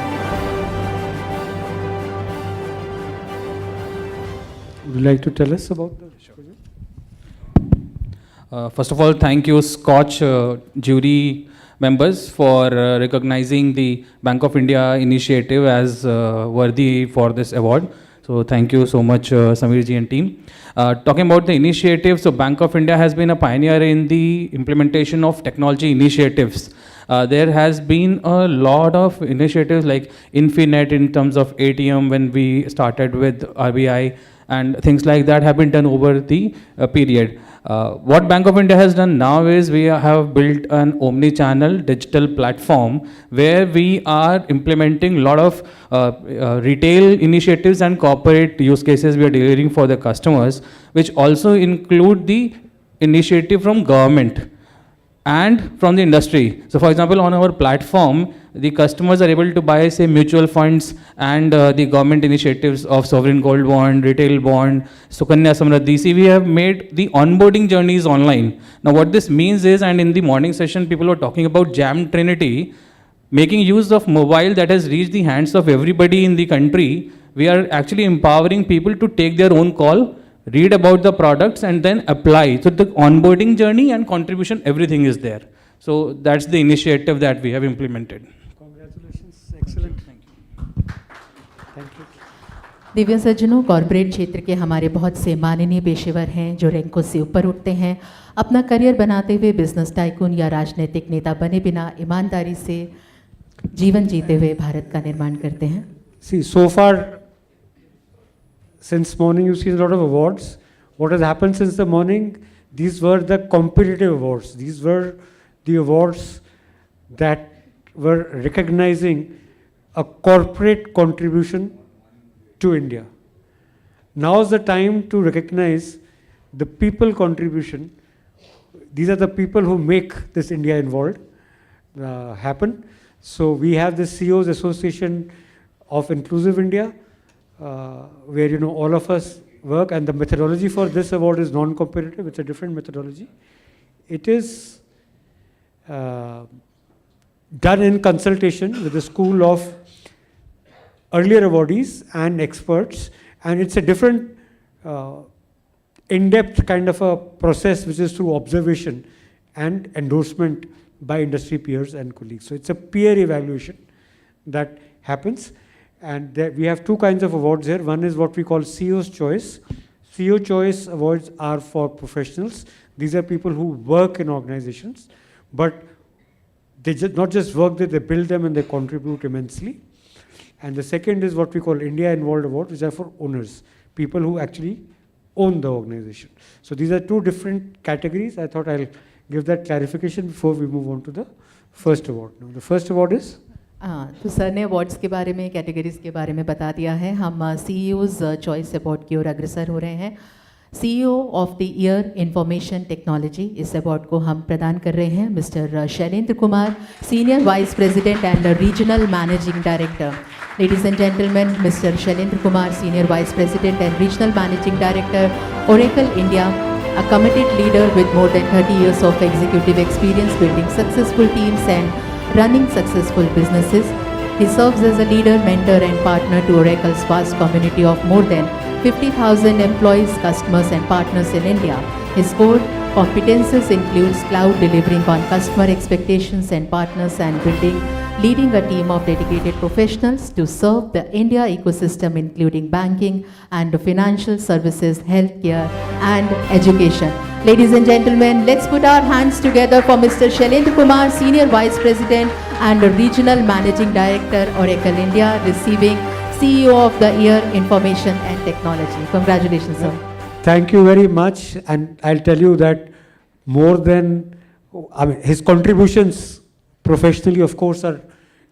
Would you like to tell us about the project? First of all, thank you, SKOCH jury members, for recognizing the Bank of India initiative as worthy for this award. So thank you so much, Samir ji and team. Talking about the initiative, so Bank of India has been a pioneer in the implementation of technology initiatives. There has been a lot of initiatives like Infinet in terms of ATM when we started with RBI, and things like that have been done over the period. What Bank of India has done now is we have built an omni-channel digital platform where we are implementing a lot of retail initiatives and corporate use cases we are delivering for the customers, which also include the initiative from government and from the industry. So for example, on our platform, the customers are able to buy, say, mutual funds and the government initiatives of sovereign gold bond, retail bond, Sukanya Samriddhi. See, we have made the onboarding journeys online. Now what this means is, and in the morning session, people were talking about Jam Trinity, making use of mobile that has reached the hands of everybody in the country. We are actually empowering people to take their own call, read about the products, and then apply. So the onboarding journey and contribution, everything is there. So that's the initiative that we have implemented. Congratulations. Excellent. Thank you. Thank you. Divya सज्जनों, corporate क्षेत्र के हमारे बहुत से माननीय पेशेवर हैं जो रैंकों से ऊपर उठते हैं, अपना करियर बनाते हुए बिजनेस टाइकून या राजनीतिक नेता बने बिना ईमानदारी से जीवन जीते हुए भारत का निर्माण करते हैं। See, so far since morning you've seen a lot of awards. What has happened since the morning? These were the competitive awards. These were the awards that were recognizing a corporate contribution to India. Now's the time to recognize the people contribution. These are the people who make this India involved happen. So we have the CEOs Association of Inclusive India, where all of us work, and the methodology for this award is non-competitive. It's a different methodology. It is done in consultation with the school of earlier awardees and experts, and it's a different in-depth kind of a process which is through observation and endorsement by industry peers and colleagues. So it's a peer evaluation that happens, and we have two kinds of awards here. One is what we call CEO's Choice. CEO Choice awards are for professionals. These are people who work in organizations, but they not just work there, they build them and they contribute immensely. And the second is what we call India Involved Awards, which are for owners, people who actually own the organization. So these are two different categories. I thought I'll give that clarification before we move on to the first award. Now, the first award is? तो sir ने awards के बारे में, categories के बारे में बता दिया है. हम CEO's चॉइस अवार्ड की ओर अग्रसर हो रहे हैं. CEO of the year information technology, इस अवार्ड को हम प्रदान कर रहे हैं mister Shailendra Kumar, senior vice president and regional managing director. Ladies and gentlemen, Mr. Shailendra Kumar, Senior Vice President and Regional Managing Director, Oracle India, a committed leader with more than 30 years of executive experience building successful teams and running successful businesses. He serves as a leader, mentor and partner to Oracle's vast community of more than 50,000 employees, customers and partners in India. His core competences includes cloud, delivering on customer expectations and partners, and leading a team of dedicated professionals to serve the India ecosystem, including banking and financial services, healthcare and education. Ladies and gentlemen, let's put our hands together for Mr. Shailendra Kumar, Senior Vice President and Regional Managing Director, Oracle India, receiving CEO of the Year, Information and Technology. Congratulations, sir. Thank you very much. And I'll tell you that more than, his contributions professionally, of course, are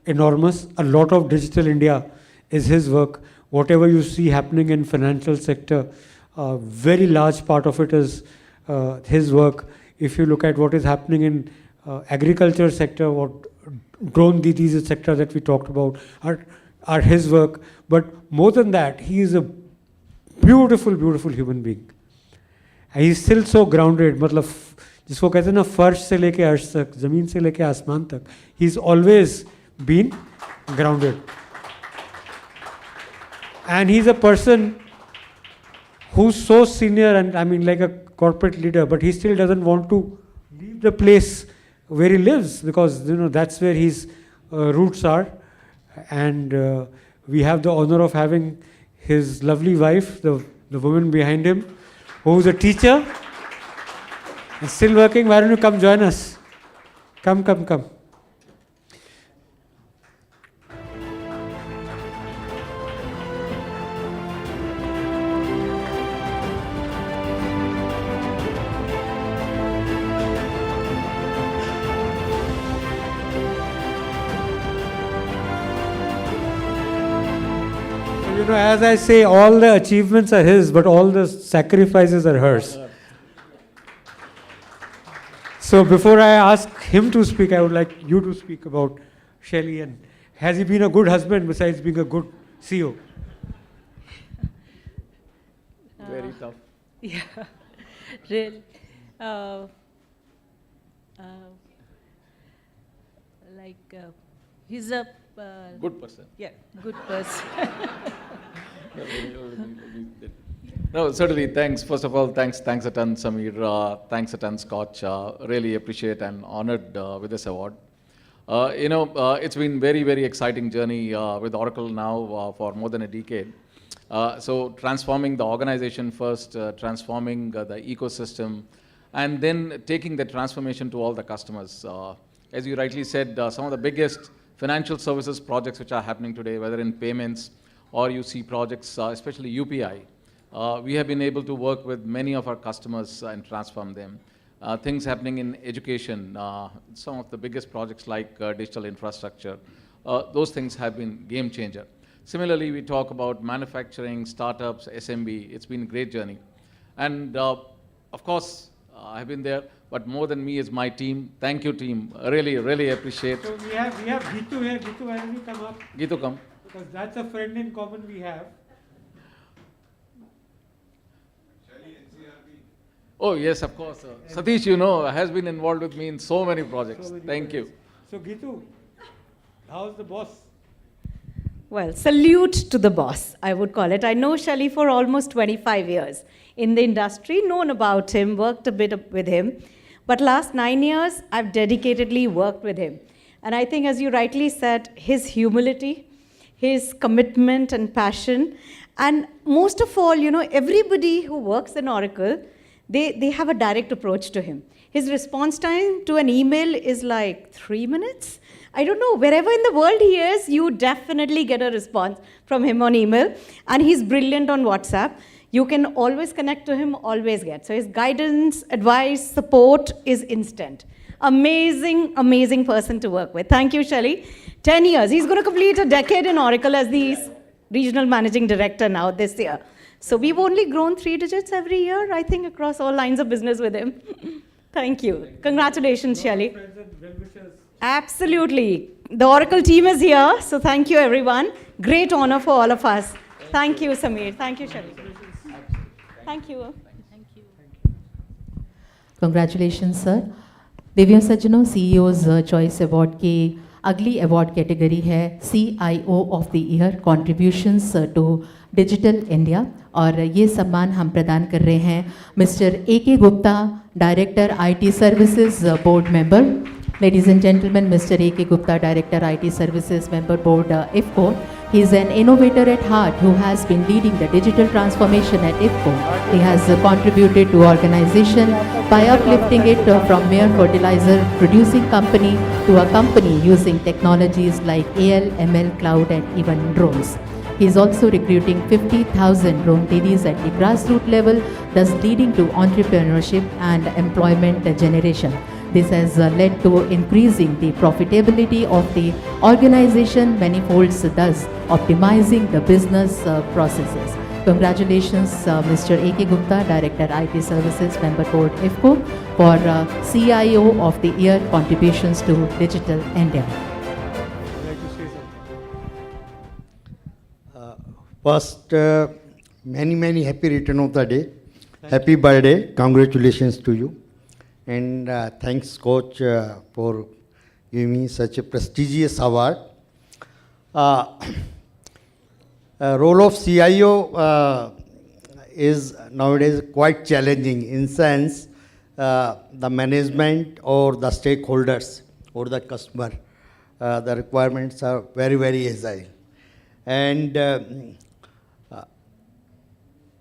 enormous. A lot of Digital India is his work. Whatever you see happening in financial sector, a very large part of it is his work. If you look at what is happening in agriculture sector, what drone Didis sector that we talked about are his work. But more than that, he is a beautiful, beautiful human being. And he's still so grounded. मतलब जिसको कहते हैं ना, फर्श से लेके अर्श तक, ज़मीन से लेके आसमान तक, he's always been grounded. And he's a person who's so senior, and I mean like a corporate leader, but he still doesn't want to leave the place where he lives, because that's where his roots are. And we have the honor of having his lovely wife, the woman behind him, who's a teacher and still working. Why don't you come join us? Come. As I say, all the achievements are his, but all the sacrifices are hers. So before I ask him to speak, I would like you to speak about Shelly, and has he been a good husband besides being a good CEO? Very tough. Yeah, really. He's a good person. Yeah, good person. No, certainly, thanks. First of all, thanks a ton, Samir. Thanks a ton, Scotch. Really appreciate and honored with this award. It's been very, very exciting journey with Oracle now for more than a decade. So transforming the organization first, transforming the ecosystem, and then taking the transformation to all the customers. As you rightly said, some of the biggest financial services projects which are happening today, whether in payments or you see projects, especially UPI, We have been able to work with many of our customers and transform them. Things happening in education, some of the biggest projects like digital infrastructure, those things have been game changer. Similarly, we talk about manufacturing, startups, SMB. It's been a great journey. And of course, I've been there, but more than me is my team. Thank you, team. Really, really appreciate. So we have Gitu here. Gitu, why don't you come up? Gitu, come. Because that's a friend in common we have. Oh, yes, of course. Satish, you know, has been involved with me in so many projects. Thank you. So Gitu, how's the boss? Well, salute to the boss, I would call it. I know Shelly for almost 25 years in the industry, known about him, worked a bit with him. But last 9 years, I've dedicatedly worked with him. And I think, as you rightly said, his humility, his commitment and passion, and most of all, you know, everybody who works in Oracle, they have a direct approach to him. His response time to an email is like 3 minutes. I don't know, wherever in the world he is, you definitely get a response from him on email. And he's brilliant on WhatsApp. You can always connect to him, always get. So his guidance, advice, support is instant. Amazing, amazing person to work with. Thank you, Shelly. 10 years. He's going to complete a decade in Oracle as the regional managing director now this year. So we've only grown 3 digits every year, I think, across all lines of business with him. Thank you. Congratulations, Shelly. Absolutely. The Oracle team is here, so thank you, everyone. Great honor for all of us. Thank you, Sameer. Thank you, Shelly. Thank you. Congratulations, sir. Divya सज्जनों, CEO's Choice Award की अगली award category है CIO of the year contributions to digital India, और ये सम्मान हम प्रदान कर रहे हैं mister AK Gupta, director IT services board member. Ladies and gentlemen, Mr. AK Gupta, Director IT Services Member Board IFCO. He is an innovator at heart who has been leading the digital transformation at IFCO. He has contributed to organization by uplifting it from mere fertilizer producing company to a company using technologies like AL, ML, cloud and even drones. He is also recruiting 50,000 drone TDs at the grassroots level, thus leading to entrepreneurship and employment generation. This has led to increasing the profitability of the organization manifolds, thus optimizing the business processes. Congratulations, Mr. AK Gupta, Director IT Services Member Board IFCO, for CIO of the Year contributions to Digital India. First, many happy return of the day. Happy birthday. Congratulations to you. And thanks, Coach, for giving me such a prestigious award. Role of CIO is nowadays quite challenging in sense the management or the stakeholders or the customer, the requirements are very agile. And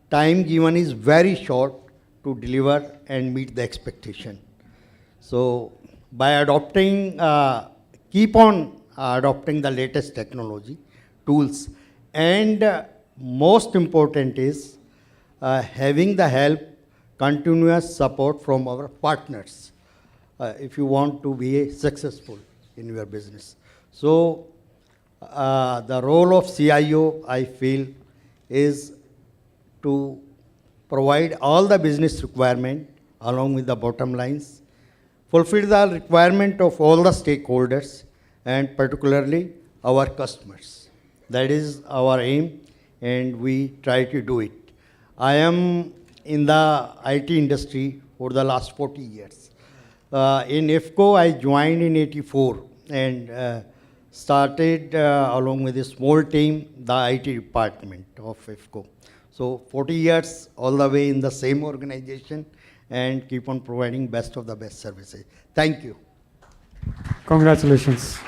time given is very short to deliver and meet the expectation. So by adopting, keep on adopting the latest technology, tools, and most important is having the help, continuous support from our partners if you want to be successful in your business. So the role of CIO, I feel, is to provide all the business requirement along with the bottom lines, fulfill the requirement of all the stakeholders and particularly our customers. That is our aim and we try to do it. I am in the IT industry for the last 40 years. In IFCO, I joined in '84 and started along with a small team, the IT department of IFCO. So 40 years all the way in the same organization and keep on providing best of the best services. Thank you. Congratulations.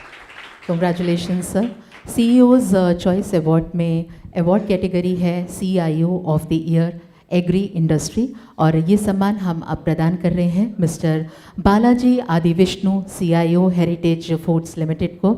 Congratulations, sir. CEO's Choice Award में award category है CIO of the year agri industry, और ये सम्मान हम अब प्रदान कर रहे हैं मिस्टर बालाजी आदि Vishnu, CIO heritage foods limited को.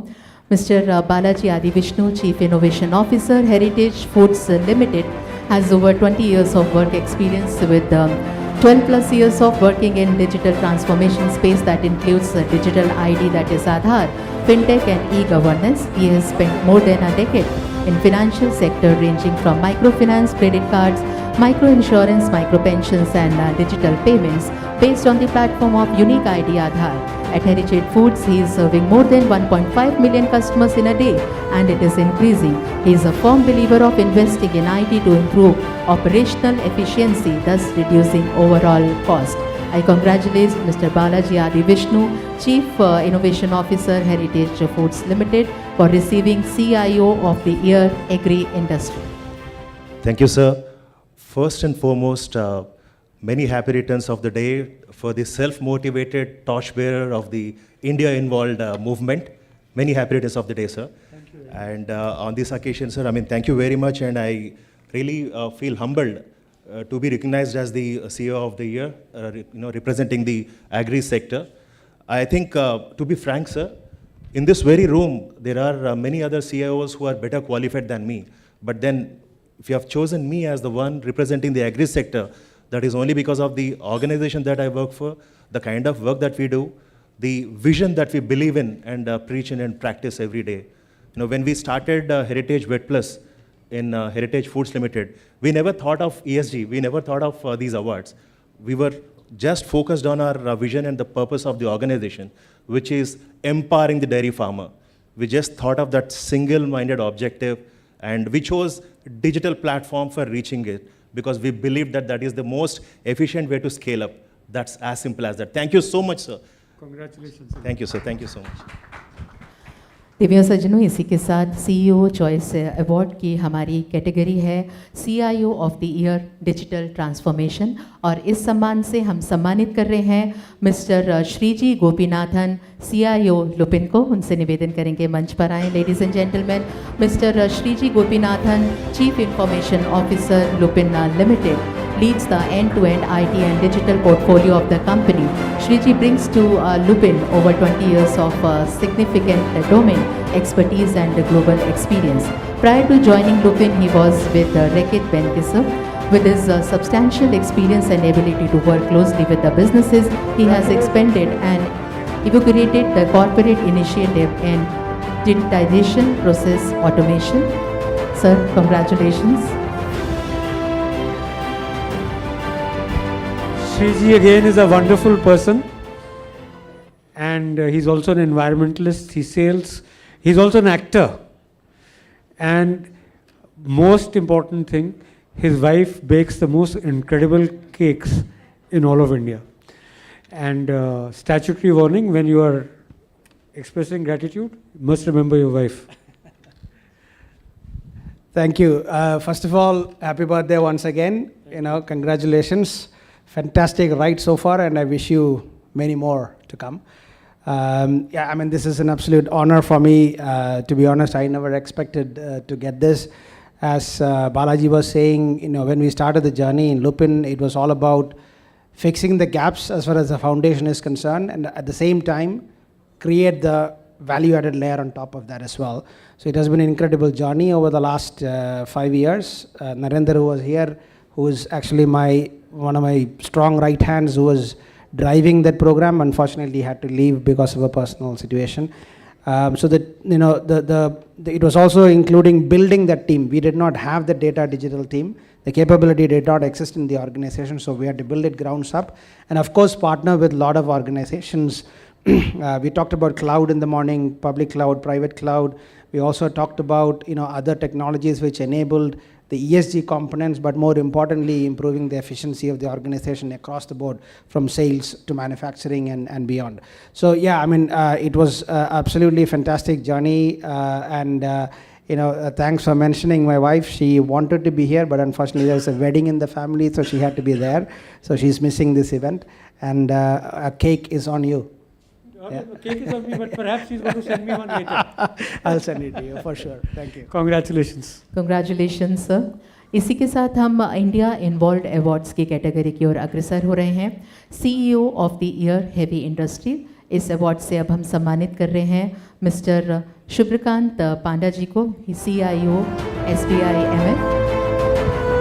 मिस्टर बालाजी आदि Vishnu, chief innovation officer heritage foods limited, has over 20 years of work experience with 12 plus years of working in digital transformation space that includes digital ID, that is Aadhaar, fintech and e-governance. He has spent more than a decade in financial sector ranging from microfinance, credit cards, micro-insurance, micro-pensions and digital payments based on the platform of Unique ID Aadhaar. At Heritage Foods, he is serving more than 1.5 million customers in a day, and it is increasing. He is a firm believer of investing in IT to improve operational efficiency, thus reducing overall cost. I congratulate Mr. Balaji Adi Vishnu, Chief Innovation Officer, Heritage Foods Limited, for receiving CIO of the Year Agri Industry. Thank you, sir. First and foremost, many happy returns of the day for the self-motivated torchbearer of the India-involved movement. Many happy returns of the day, sir. Thank you. And on this occasion, sir, thank you very much, and I really feel humbled to be recognized as the CEO of the year, representing the agri sector. I think, to be frank, sir, in this very room, there are many other CIOs who are better qualified than me. But then, if you have chosen me as the one representing the agri sector, that is only because of the organization that I work for, the kind of work that we do, the vision that we believe in and preach in and practice every day. When we started Heritage Vet Plus in Heritage Foods Limited, we never thought of ESG, we never thought of these awards. We were just focused on our vision and the purpose of the organization, which is empowering the dairy farmer. We just thought of that single-minded objective, and we chose digital platform for reaching it, because we believe that that is the most efficient way to scale up. That's as simple as that. Thank you so much, sir. Congratulations. Thank you, sir. Thank you so much. Divya सज्जनों, इसी के साथ CEO choice award की हमारी category है CIO of the year digital transformation, और इस सम्मान से हम सम्मानित कर रहे हैं मिस्टर श्रीजी गोपीनाथन, सीआईओ लुपिन को। उनसे निवेदन करेंगे मंच पर आएँ। Ladies and gentleman, mister Shreeji Gopinathan, chief information officer Lupin limited, leads the end-to-end IT and digital portfolio of the company. Shriji brings to Lupin over 20 years of significant domain expertise and global experience. Prior to joining Lupin, he was with Reckitt Benckiser. With his substantial experience and ability to work closely with the businesses, he has expanded and inaugurated the corporate initiative in digitization, process automation. Sir, congratulations. Shriji again is a wonderful person, and he's also an environmentalist. He sails. He's also an actor, and most important thing, his wife bakes the most incredible cakes in all of India. And statutory warning: when you are expressing gratitude, you must remember your wife. Thank you. First of all, happy birthday once again. Congratulations. Fantastic ride so far, and I wish you many more to come. This is an absolute honor for me. To be honest, I never expected to get this. As Balaji was saying, when we started the journey in Lupin, it was all about fixing the gaps as far as the foundation is concerned, and at the same time, create the value-added layer on top of that as well. So it has been an incredible journey over the last 5 years. Narendra, who was here, who is actually one of my strong right hands, who was driving that program, unfortunately had to leave because of a personal situation. So that it was also including building that team. We did not have the data digital team. The capability did not exist in the organization, so we had to build it grounds up, and of course partner with a lot of organizations. We talked about cloud in the morning, public cloud, private cloud. We also talked about other technologies which enabled the ESG components, but more importantly, improving the efficiency of the organization across the board, from sales to manufacturing and beyond. So it was absolutely a fantastic journey, thanks for mentioning my wife. She wanted to be here, but unfortunately there was a wedding in the family, so she had to be there. So she's missing this event, and a cake is on you. Yeah. The cake is on me, but perhaps she's going to send me one later. I'll send it to you for sure. Thank you. Congratulations. Congratulations, sir. इसी के साथ हम India involve awards की category की ओर अग्रसर हो रहे हैं। CEO of the year heavy industry, इस अवार्ड से अब हम सम्मानित कर रहे हैं मिस्टर शुभ्रकांत पांडा जी को, CIO SBI MF।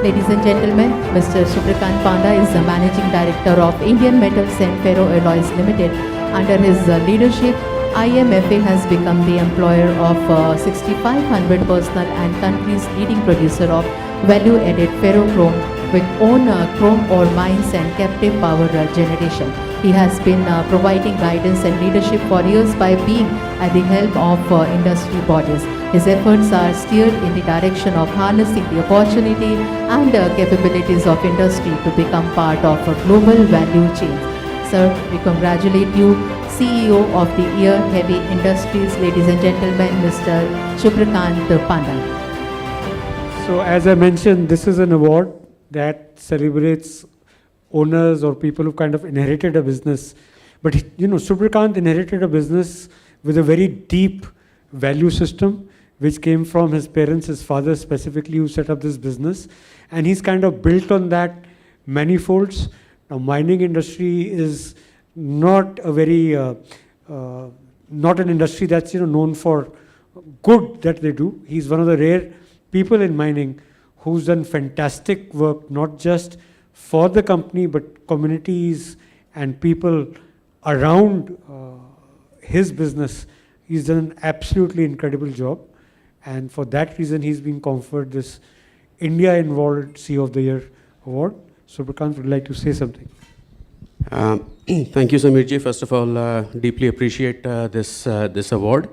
Ladies and gentlemen, Mr. Subrikant Panda is the Managing Director of Indian Metals and Ferroalloys Limited. Under his leadership, IMFA has become the employer of 6,500 personal and country's leading producer of value-added ferrochrome with own chrome ore mines and captive power generation. He has been providing guidance and leadership for years by being at the helm of industry bodies. His efforts are steered in the direction of harnessing the opportunity and capabilities of industry to become part of a global value chain. Sir, we congratulate you, CEO of the Year Heavy Industries, ladies and gentlemen, Mr. Subrikant Panda. So as I mentioned, this is an award that celebrates owners or people who kind of inherited a business. But Subrikant inherited a business with a very deep value system, which came from his parents, his father specifically, who set up this business. And he's kind of built on that manifolds. Now, mining industry is not a very, not an industry that's known for good that they do. He's one of the rare people in mining who's done fantastic work, not just for the company, but communities and people around his business. He's done an absolutely incredible job. And for that reason, he's been conferred this India Involved CEO of the Year award. Subrikant would like to say something. Thank you, Samirji. First of all, deeply appreciate this award.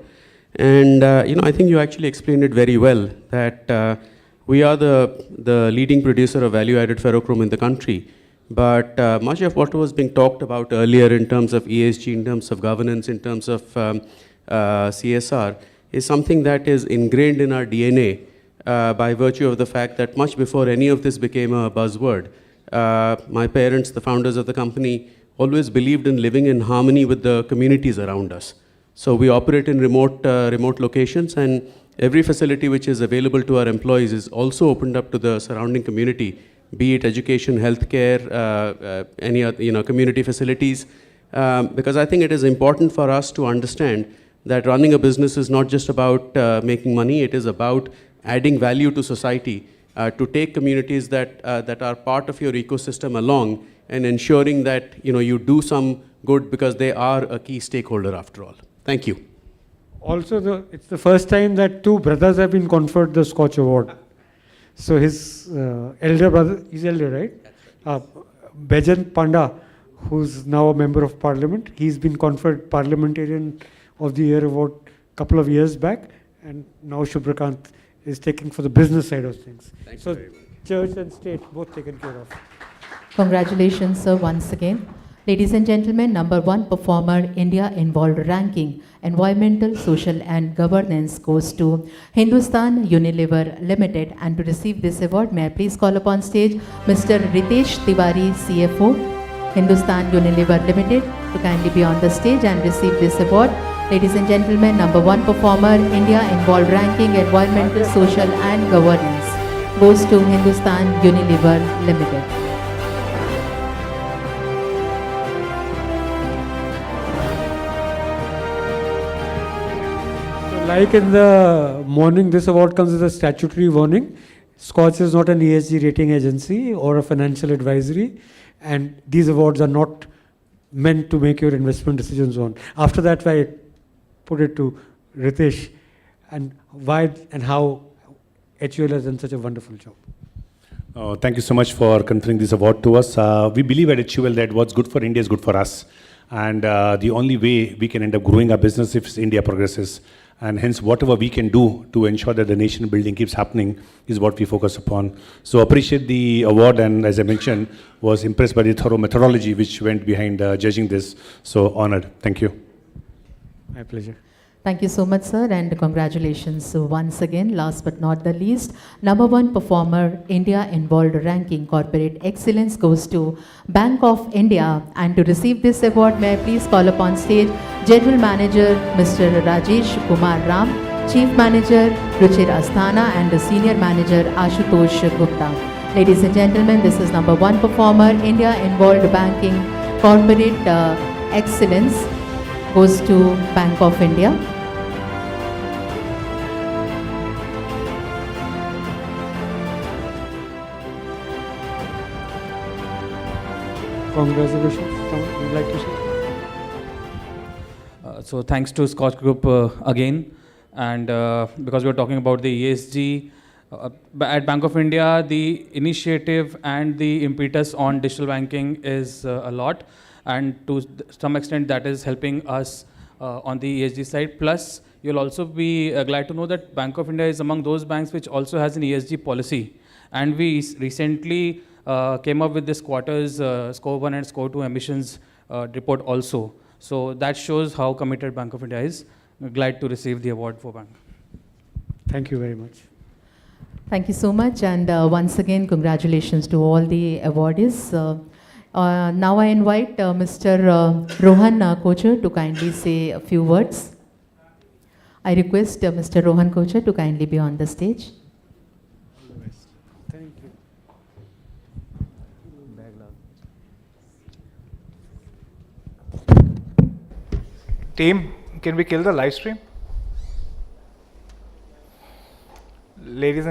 And I think you actually explained it very well, that we are the leading producer of value-added ferrochrome in the country. But much of what was being talked about earlier in terms of ESG, in terms of governance, in terms of CSR, is something that is ingrained in our DNA by virtue of the fact that much before any of this became a buzzword, my parents, the founders of the company, always believed in living in harmony with the communities around us. So we operate in remote locations, and every facility which is available to our employees is also opened up to the surrounding community, be it education, healthcare, any other, community facilities. Because I think it is important for us to understand that running a business is not just about making money, it is about adding value to society, to take communities that are part of your ecosystem along and ensuring that you do some good because they are a key stakeholder after all. Thank you. Also, it's the first time that two brothers have been conferred the Scotch Award. So his elder brother, he's elder, right? Bejan Panda, who's now a member of parliament, he's been conferred Parliamentarian of the Year award a couple of years back, and now Subrikant is taking for the business side of things. Thanks so very much. Church and state both taken care of. Congratulations, sir, once again. Ladies and gentlemen, #1 performer India Involved ranking, environmental, social and governance goes to Hindustan Unilever Limited. And to receive this award, may I please call upon stage Mr. Ritesh Tiwari, CFO, Hindustan Unilever Limited, to kindly be on the stage and receive this award. Ladies and gentlemen, #1 performer India Involved ranking, environmental, social and governance goes to Hindustan Unilever Limited. Like in the morning, this award comes as a statutory warning. Scotch is not an ESG rating agency or a financial advisory, and these awards are not meant to make your investment decisions on. After that, I put it to Ritesh, and why and how HUL has done such a wonderful job. Thank you so much for conferring this award to us. We believe at HUL that what's good for India is good for us. And the only way we can end up growing our business if India progresses. And hence, whatever we can do to ensure that the nation building keeps happening is what we focus upon. So appreciate the award, and as I mentioned, was impressed by the thorough methodology which went behind judging this. So honored. Thank you. My pleasure. Thank you so much, sir, and congratulations once again. Last but not the least, #1 performer India Involved ranking, corporate excellence goes to Bank of India. And to receive this award, may I please call upon stage General Manager Mr. Rajesh Kumar Ram, Chief Manager Ruchir Asthana, and the Senior Manager Ashutosh Gupta. Ladies and gentlemen, this is #1 performer India Involved banking, corporate excellence goes to Bank of India. Congratulations. Someone would like to say? So thanks to SKOCH Group again, and because we're talking about the ESG, at Bank of India, the initiative and the impetus on digital banking is a lot, and to some extent that is helping us on the ESG side. Plus, you'll also be glad to know that Bank of India is among those banks which also has an ESG policy, and we recently came up with this quarter's Score 1 and Score 2 emissions report also. So that shows how committed Bank of India is. Glad to receive the award for bank. Thank you very much. Thank you so much, and once again, congratulations to all the awardees. Now I invite Mr. Rohan Kocher to kindly say a few words. I request Mr. Rohan Kocher to kindly be on the stage. Thank you. Team, can we kill the live stream? Ladies and